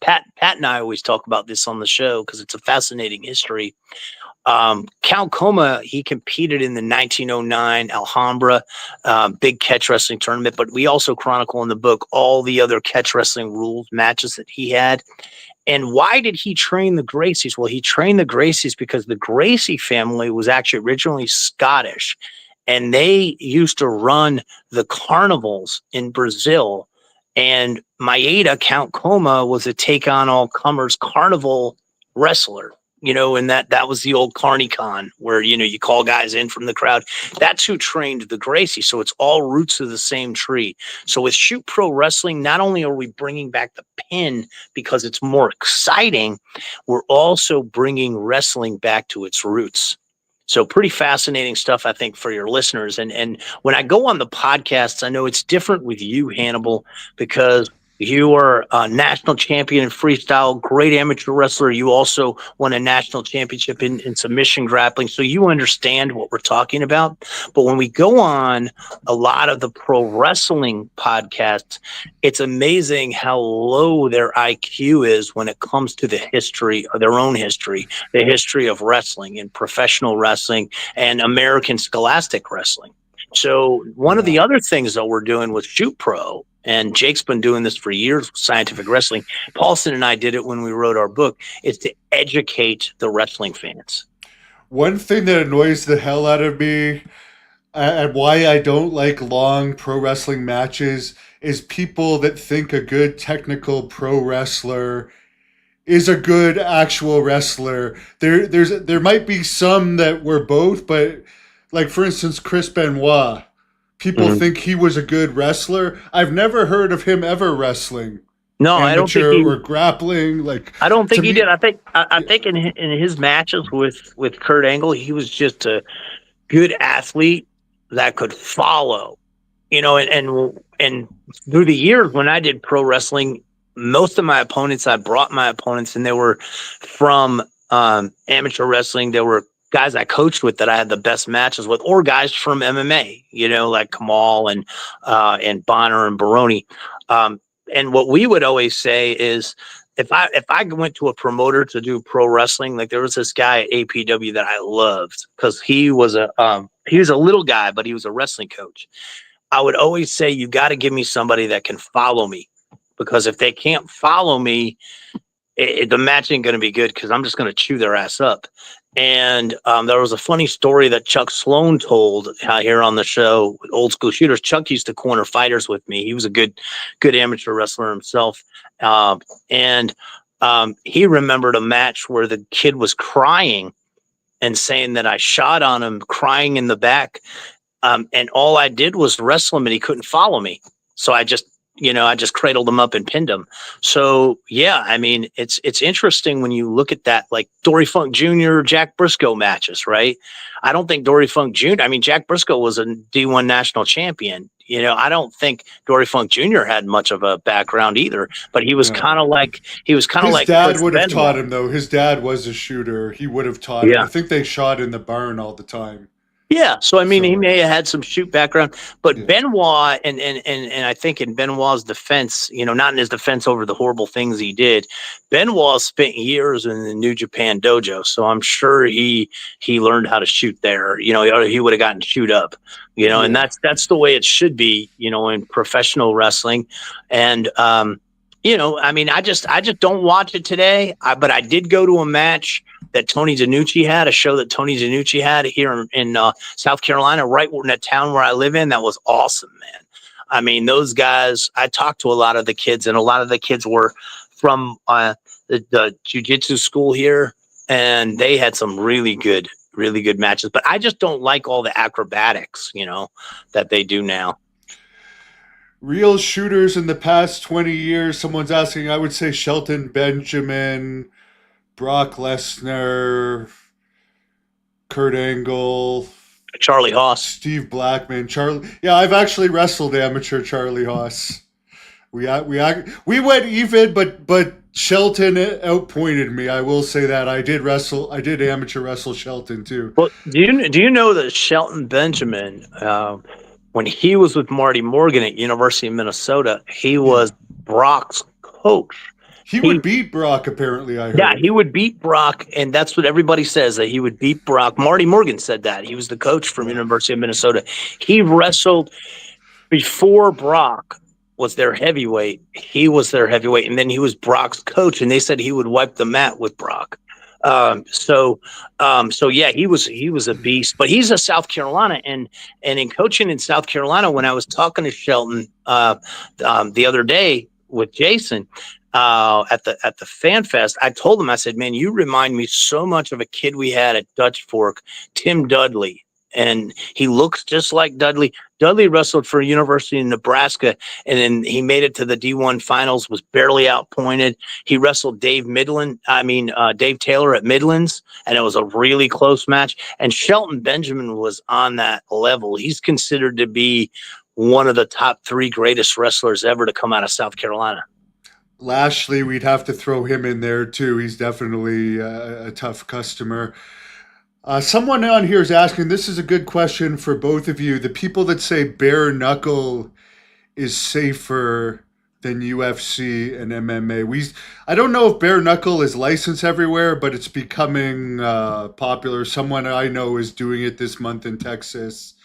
Pat and I always talk about this on the show because it's a fascinating history. Count Koma, he competed in the 1909 Alhambra big catch wrestling tournament, but we also chronicle in the book all the other catch wrestling rules matches that he had. And why did he train the Gracies? Well, he trained the Gracies because the Gracie family was actually originally Scottish, and they used to run the carnivals in Brazil. And Maeda, Count Koma, was a take-on-all-comers carnival wrestler, and that was the old CarnyCon where, you call guys in from the crowd. That's who trained the Gracie. So it's all roots of the same tree. So with Shoot Pro Wrestling, not only are we bringing back the pin because it's more exciting, we're also bringing wrestling back to its roots. So pretty fascinating stuff, I think, for your listeners. And when I go on the podcasts, I know it's different with you, Hannibal, because you are a national champion in freestyle, great amateur wrestler. You also won a national championship in submission grappling. So you understand what we're talking about. But when we go on a lot of the pro wrestling podcasts, it's amazing how low their IQ is when it comes to the history of their own history, the history of wrestling and professional wrestling and American scholastic wrestling. So one of the other things that we're doing with Shoot Pro, and Jake's been doing this for years with scientific wrestling, Paulson and I did it when we wrote our book, is to educate the wrestling fans. One thing that annoys the hell out of me and why I don't like long pro wrestling matches is people that think a good technical pro wrestler is a good actual wrestler. There might be some that were both, but like for instance, Chris Benoit. People think he was a good wrestler. I've never heard of him ever wrestling. No, I don't think he or grappling. I don't think he did. I think in his matches with Kurt Angle, he was just a good athlete that could follow. And through the years when I did pro wrestling, most of my opponents, I brought my opponents, and they were from amateur wrestling. They were guys I coached with that I had the best matches with, or guys from MMA, like Kamal and Bonner and Baroni. And what we would always say is, if I went to a promoter to do pro wrestling, like there was this guy at APW that I loved because he was a little guy, but he was a wrestling coach. I would always say, you got to give me somebody that can follow me, because if they can't follow me, the match ain't going to be good, because I'm just going to chew their ass up. And there was a funny story that Chuck Sloan told here on the show with Old School Shooters. Chuck used to corner fighters with me. He was a good amateur wrestler himself. And He remembered a match where the kid was crying and saying that I shot on him, crying in the back. And all I did was wrestle him, and he couldn't follow me. So I just cradled him up and pinned him. So yeah, I mean, it's interesting when you look at that, like Dory Funk Jr., Jack Briscoe matches, right? I don't think Dory Funk Jr. I mean, Jack Briscoe was a D1 national champion. I don't think Dory Funk Jr. had much of a background either, but he was kind of like his dad Coach would have Benoit. taught him, though. His dad was a shooter. He would have taught him. I think they shot in the barn all the time. Yeah, so I mean, he may have had some shoot background, but Yeah. Benoit, and I think in Benoit's defense, not in his defense over the horrible things he did, Benoit spent years in the New Japan dojo, so I'm sure he learned how to shoot there. He would have gotten shoot up, and that's the way it should be, in professional wrestling, and I mean, I just don't watch it today, but I did go to a match that Tony DiNucci had, a show that Tony DiNucci had here in South Carolina, right in that town where I live in. That was awesome, man. I mean, those guys, I talked to a lot of the kids, and a lot of the kids were from the jiu-jitsu school here, and they had some really good matches. But I just don't like all the acrobatics, that they do now. Real shooters in the past 20 years, someone's asking, I would say Shelton Benjamin, Brock Lesnar, Kurt Angle, Charlie Haas, Steve Blackman, Charlie. Yeah, I've actually wrestled amateur Charlie Haas. We went even, but Shelton outpointed me. I will say that I did amateur wrestle Shelton too. Well, do you know that Shelton Benjamin, when he was with Marty Morgan at University of Minnesota, he was Brock's coach. He would beat Brock, apparently, I heard. Yeah, he would beat Brock, and that's what everybody says, that he would beat Brock. Marty Morgan said that. He was the coach from University of Minnesota. He wrestled before Brock was their heavyweight. He was their heavyweight, and then he was Brock's coach, and they said he would wipe the mat with Brock. So yeah, he was a beast, but he's a South Carolina, and in coaching in South Carolina, when I was talking to Shelton the other day with Jason at the Fan Fest, I told him, I said, man, you remind me so much of a kid we had at Dutch Fork, Tim Dudley. And he looks just like Dudley. Dudley wrestled for University of Nebraska, and then he made it to the D1 finals, was barely outpointed. He wrestled Dave Taylor at Midlands, and it was a really close match. And Shelton Benjamin was on that level. He's considered to be one of the top 3 greatest wrestlers ever to come out of South Carolina. Lashley, we'd have to throw him in there too. He's definitely a tough customer. Someone on here is asking, this is a good question for both of you. The people that say bare knuckle is safer than UFC and MMA. I don't know if bare knuckle is licensed everywhere, but it's becoming popular. Someone I know is doing it this month in Texas.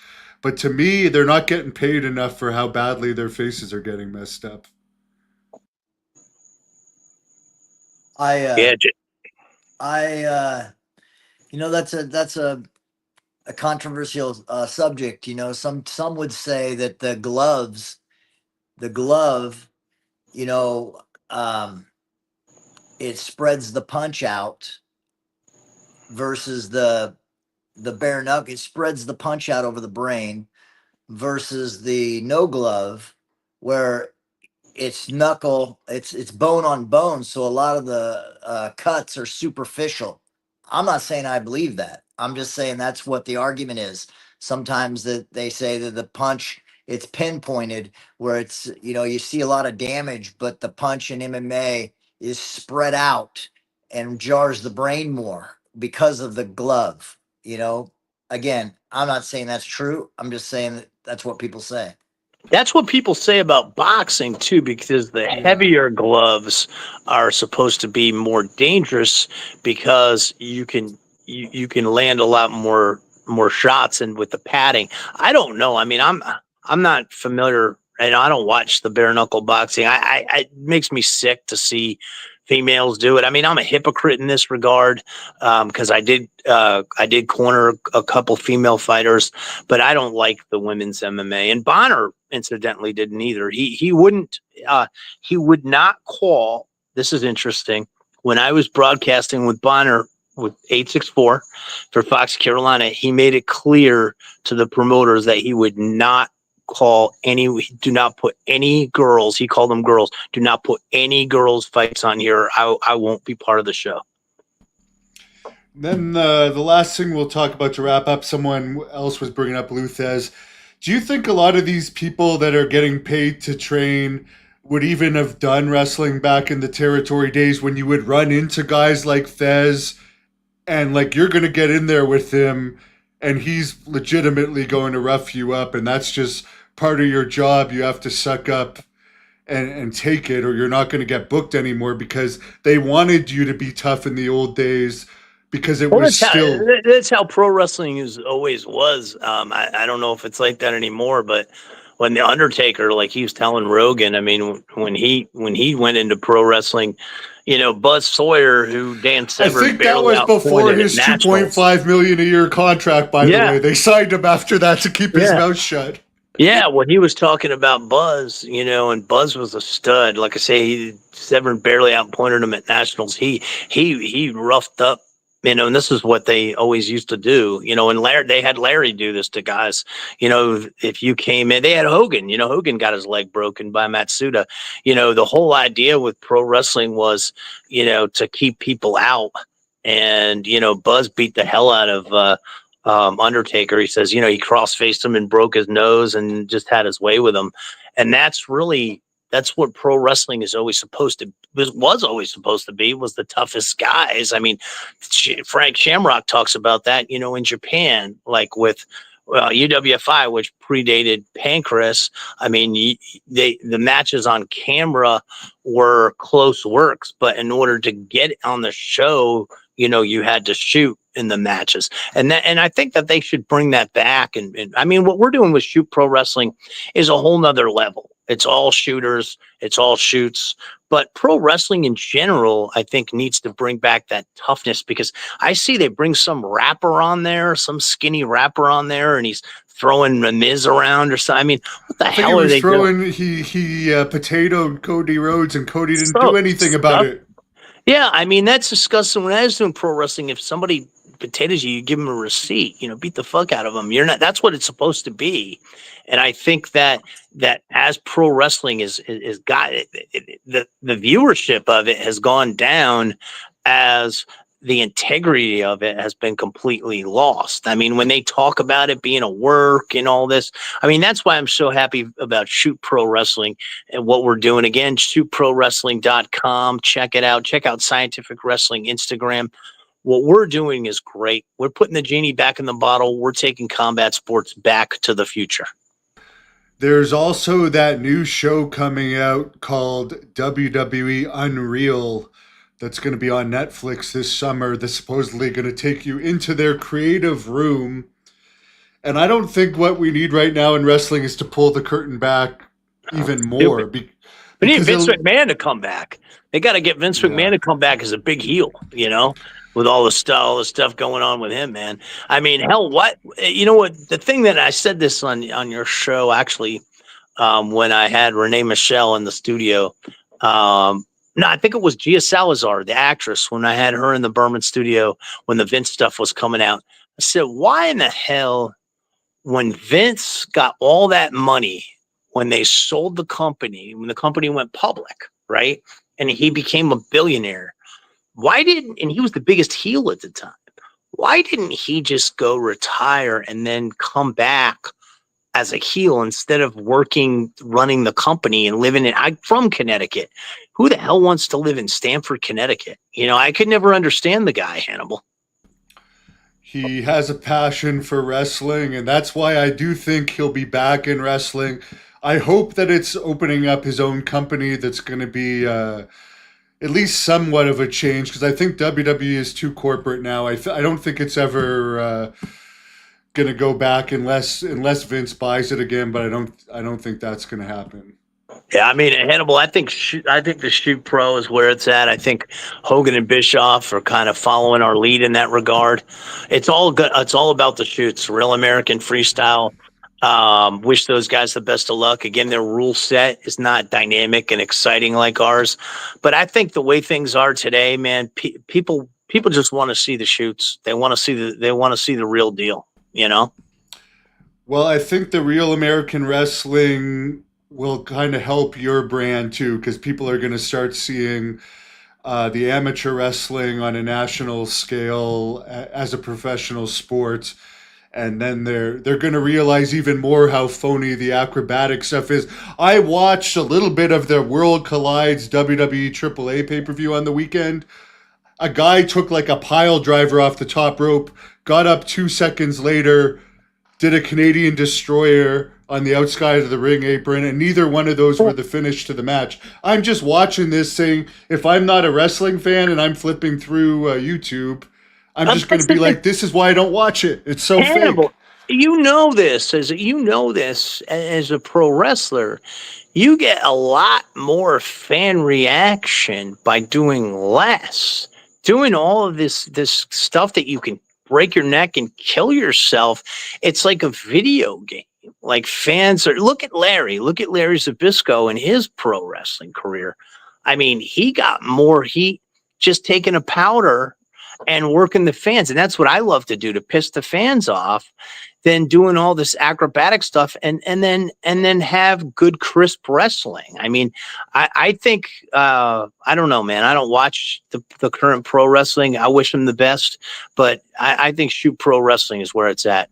But to me, they're not getting paid enough for how badly their faces are getting messed up. That's a controversial subject. Some would say that the glove, it spreads the punch out versus the bare knuckle. It spreads the punch out over the brain versus the no glove, where it's knuckle, it's bone on bone. So a lot of the cuts are superficial. I'm not saying I believe that. I'm just saying that's what the argument is. Sometimes that they say that the punch, it's pinpointed, where it's, you see a lot of damage, but the punch in MMA is spread out and jars the brain more because of the glove. Again, I'm not saying that's true. I'm just saying that's what people say. That's what people say about boxing too, because the heavier gloves are supposed to be more dangerous because you can land a lot more shots, and with the padding. I don't know. I mean, I'm not familiar, and I don't watch the bare knuckle boxing. It makes me sick to see females do it. I mean, I'm a hypocrite in this regard because I did corner a couple female fighters, but I don't like the women's MMA. And Bonner, incidentally, didn't either. He would not call. This is interesting. when I was broadcasting with Bonner with 864 for Fox Carolina, he made it clear to the promoters that he would not do not put any girls, he called them girls, do not put any girls fights on here. I won't be part of the show. Then the last thing we'll talk about to wrap up, someone else was bringing up Lou Thez. Do you think a lot of these people that are getting paid to train would even have done wrestling back in the territory days when you would run into guys like Thez and like you're going to get in there with him and he's legitimately going to rough you up, and that's just part of your job. You have to suck up and take it, or you're not going to get booked anymore, because they wanted you to be tough in the old days because it was still... That's how pro wrestling always was. I don't know if it's like that anymore, but when The Undertaker, like he was telling Rogan, I mean, when he went into pro wrestling, you know, Buzz Sawyer, who Dan Severn, I think that was before his $2.5 million a year contract, by the way. They signed him after that to keep his mouth shut. Yeah, well, he was talking about Buzz, you know, and Buzz was a stud. Like I say, Severn barely outpointed him at nationals. He roughed up, you know, and this is what they always used to do, you know, and they had Larry do this to guys, you know, if you came in, they had Hogan, you know, Hogan got his leg broken by Matsuda. You know, the whole idea with pro wrestling was, you know, to keep people out. And, you know, Buzz beat the hell out of Undertaker. He says, you know, he cross-faced him and broke his nose and just had his way with him. And that's what pro wrestling is always supposed to was always supposed to be, was the toughest guys. I mean, Frank Shamrock talks about that, you know, in Japan, like with UWFI, which predated Pancrase. I mean, the matches on camera were close works, but in order to get on the show, you know, you had to shoot in the matches. And I think that they should bring that back. And I mean, what we're doing with Shoot Pro Wrestling is a whole nother level. It's all shooters, it's all shoots, but pro wrestling in general, I think, needs to bring back that toughness, because I see they bring some rapper on there, some skinny rapper on there, and he's throwing the Miz around or something. I mean, what the hell are they doing? He potatoed Cody Rhodes, and Cody didn't do anything about it. Yeah, I mean, that's disgusting. When I was doing pro wrestling, if somebody potatoes you give them a receipt, you know, beat the fuck out of them. You're not, that's what it's supposed to be. And I think that as pro wrestling is got the viewership of it has gone down, as the integrity of it has been completely lost. I mean, when they talk about it being a work and all this, I mean, that's why I'm so happy about Shoot Pro Wrestling and what we're doing. Again, shootprowrestling.com. Check it out. Check out Scientific Wrestling Instagram. What we're doing is great. We're putting the genie back in the bottle. We're taking combat sports back to the future. There's also that new show coming out called WWE Unreal that's going to be on Netflix this summer. That's supposedly going to take you into their creative room. And I don't think what we need right now in wrestling is to pull the curtain back even more. We need Vince McMahon to come back. They got to get Vince McMahon to come back as a big heel, you know, with all the stuff going on with him, man. I mean, hell, you know what? The thing that I said this on your show, actually, when I had Renee Michelle in the studio. No, I think it was Gia Salazar, the actress, when I had her in the Berman studio when the Vince stuff was coming out. I said, why in the hell, when Vince got all that money, when they sold the company, when the company went public, right, and he became a billionaire, and he was the biggest heel at the time, why didn't he just go retire and then come back as a heel instead of running the company and living in? I'm from Connecticut. Who the hell wants to live in Stamford, Connecticut? You know, I could never understand the guy, Hannibal. He has a passion for wrestling, and that's why I do think he'll be back in wrestling. I hope that it's opening up his own company that's going to be at least somewhat of a change, because I think WWE is too corporate now. I don't think it's ever going to go back unless Vince buys it again, but I don't think that's going to happen. Yeah, I mean, Hannibal, I think the Shoot Pro is where it's at. I think Hogan and Bischoff are kind of following our lead in that regard. It's all good. It's all about the shoots, real American freestyle. Wish those guys the best of luck. Again, their rule set is not dynamic and exciting like ours, but I think the way things are today, man, people just want to see the shoots. They want to see the real deal. You know. Well, I think the Real American Wrestling will kind of help your brand too, because people are going to start seeing the amateur wrestling on a national scale as a professional sport, and then they're going to realize even more how phony the acrobatic stuff is. I watched a little bit of the World Collides WWE AAA pay-per-view on the weekend. A guy took like a pile driver off the top rope, got up 2 seconds later, did a Canadian Destroyer on the outside of the ring apron, and neither one of those were the finish to the match. I'm just watching this saying, if I'm not a wrestling fan and I'm flipping through YouTube, I'm just going to be like, this is why I don't watch it. It's so Hannibal, fake. you know this as a pro wrestler. You get a lot more fan reaction by doing less. Doing all of this stuff that you can break your neck and kill yourself. It's like a video game. Like fans are look at Larry Zbyszko and his pro wrestling career. I mean, he got more heat just taking a powder and working the fans. And that's what I love to do, to piss the fans off, than doing all this acrobatic stuff and then have good, crisp wrestling. I mean, I think I don't know, man. I don't watch the current pro wrestling. I wish them the best, but I think shoot pro wrestling is where it's at.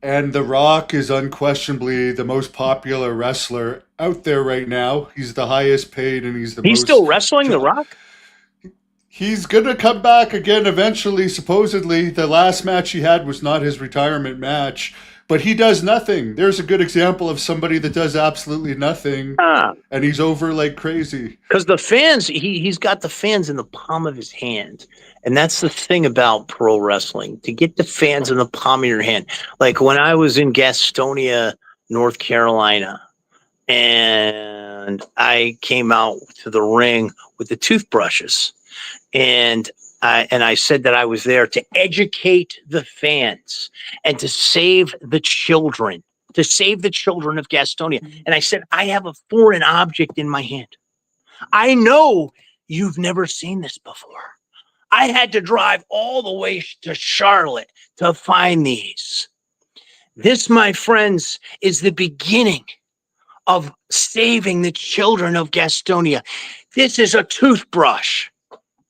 And The Rock is unquestionably the most popular wrestler out there right now. He's the highest paid, and he's still wrestling, The Rock? He's going to come back again eventually, supposedly. The last match he had was not his retirement match, but he does nothing. There's a good example of somebody that does absolutely nothing, and he's over like crazy. Because the fans, he's got the fans in the palm of his hand. And that's the thing about pro wrestling, to get the fans in the palm of your hand. Like when I was in Gastonia, North Carolina, and I came out to the ring with the toothbrushes. And I said that I was there to educate the fans and to save the children of Gastonia. And I said, I have a foreign object in my hand. I know you've never seen this before. I had to drive all the way to Charlotte to find these. This, my friends, is the beginning of saving the children of Gastonia. This is a toothbrush.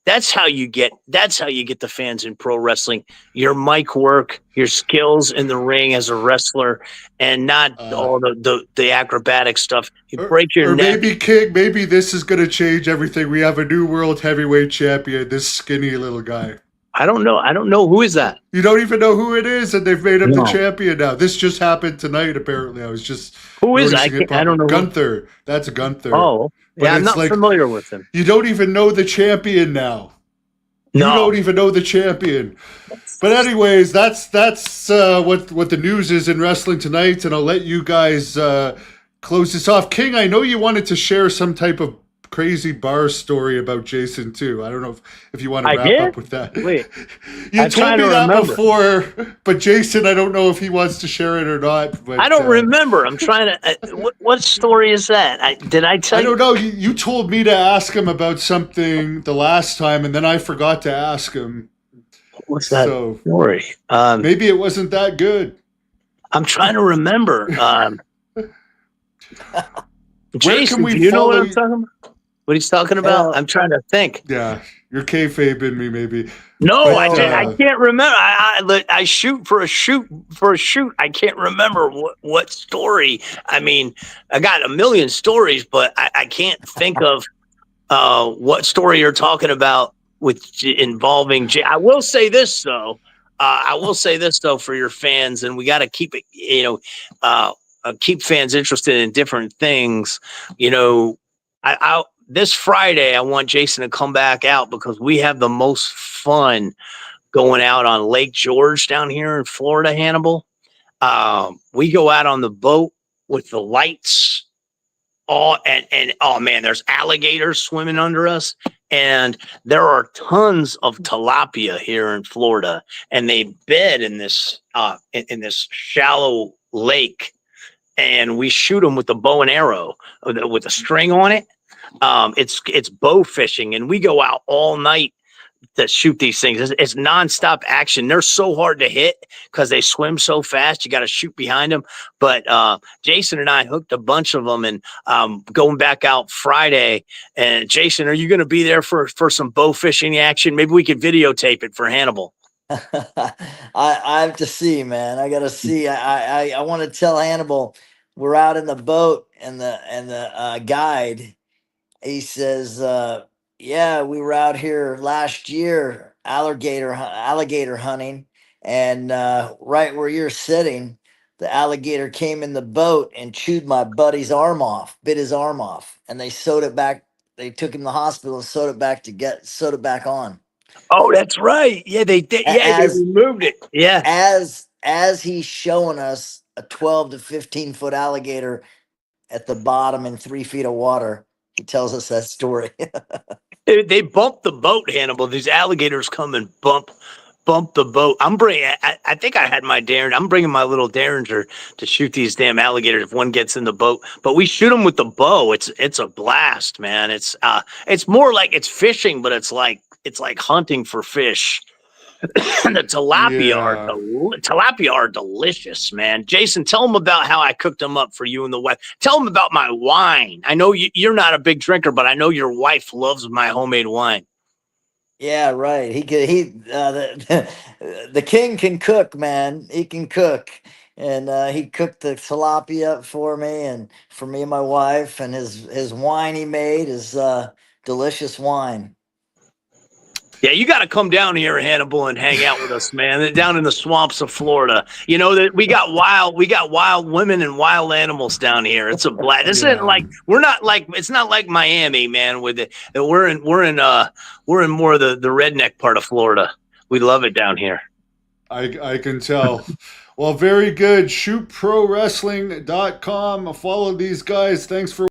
That's how you get the fans in pro wrestling. Your mic work, your skills in the ring as a wrestler, and not all the acrobatic stuff. You break your neck. Maybe, King, maybe this is going to change everything. We have a new world heavyweight champion, this skinny little guy. I don't know. Who is that? You don't even know who it is, and they've made him the champion now. This just happened tonight, apparently. I was just Who is it? I don't know. Gunther. That's Gunther. Oh, but yeah, I'm not familiar with him. You don't even know the champion now. No. You don't even know the champion. But anyways, that's what the news is in wrestling tonight, and I'll let you guys close this off. King, I know you wanted to share some type of crazy bar story about Jason too. I don't know if you want to wrap up with that. Wait, you told me that before, but Jason, I don't know if he wants to share it or not. But, I don't remember. I'm trying to. What story is that? Did I tell you? I don't know. You told me to ask him about something the last time, and then I forgot to ask him. What's that story? Maybe it wasn't that good. I'm trying to remember. Jason, do you know what I'm talking about? What he's talking about? I'm trying to think. Yeah, you're kayfabing me, maybe. No, but, I can't remember. I shoot for a shoot. I can't remember what story. I mean, I got a million stories, but I can't think of what story you're talking about involving Jay. I will say this though. For your fans, and we got to keep it. Keep fans interested in different things. This Friday, I want Jason to come back out because we have the most fun going out on Lake George down here in Florida, Hannibal. We go out on the boat with the lights, and oh man, there's alligators swimming under us, and there are tons of tilapia here in Florida, and they bed in this shallow lake, and we shoot them with the bow and arrow with a string on it. It's bow fishing, and we go out all night to shoot these things. It's nonstop action. They're so hard to hit because they swim so fast. You got to shoot behind them. But Jason and I hooked a bunch of them, and going back out Friday. And Jason, are you going to be there for some bow fishing action? Maybe we could videotape it for Hannibal. I have to see, man. I gotta see. I want to tell Hannibal we're out in the boat, and the guide, he says, yeah, we were out here last year alligator hunting, and right where you're sitting, the alligator came in the boat and chewed my buddy's arm off, bit his arm off, and they sewed it back. They took him to the hospital and sewed it back on. Oh, that's right. Yeah, they did. Yeah, they As removed it. Yeah. as he's showing us a 12 to 15 foot alligator at the bottom in 3 feet of water, he tells us that story. They bump the boat, Hannibal. These alligators come and bump the boat. I think I had my Derringer. I'm bringing my little Derringer to shoot these damn alligators if one gets in the boat. But we shoot them with the bow. It's a blast, man. It's more like it's fishing, but it's like hunting for fish. And the tilapia are delicious, man. Jason, tell them about how I cooked them up for you and the wife. Tell them about my wine. I know you're not a big drinker, but I know your wife loves my homemade wine. Yeah, right. The king can cook, man. He can cook, and he cooked the tilapia up for me and for me and my wife. And his wine he made is delicious wine. Yeah, you got to come down here, Hannibal, and hang out with us, man. Down in the swamps of Florida, you know that we got wild women and wild animals down here. It's a blast. This isn't like it's not like Miami, man. With it, we're in more of the redneck part of Florida. We love it down here. I can tell. Well, very good. ShootProWrestling.com. Follow these guys. Thanks for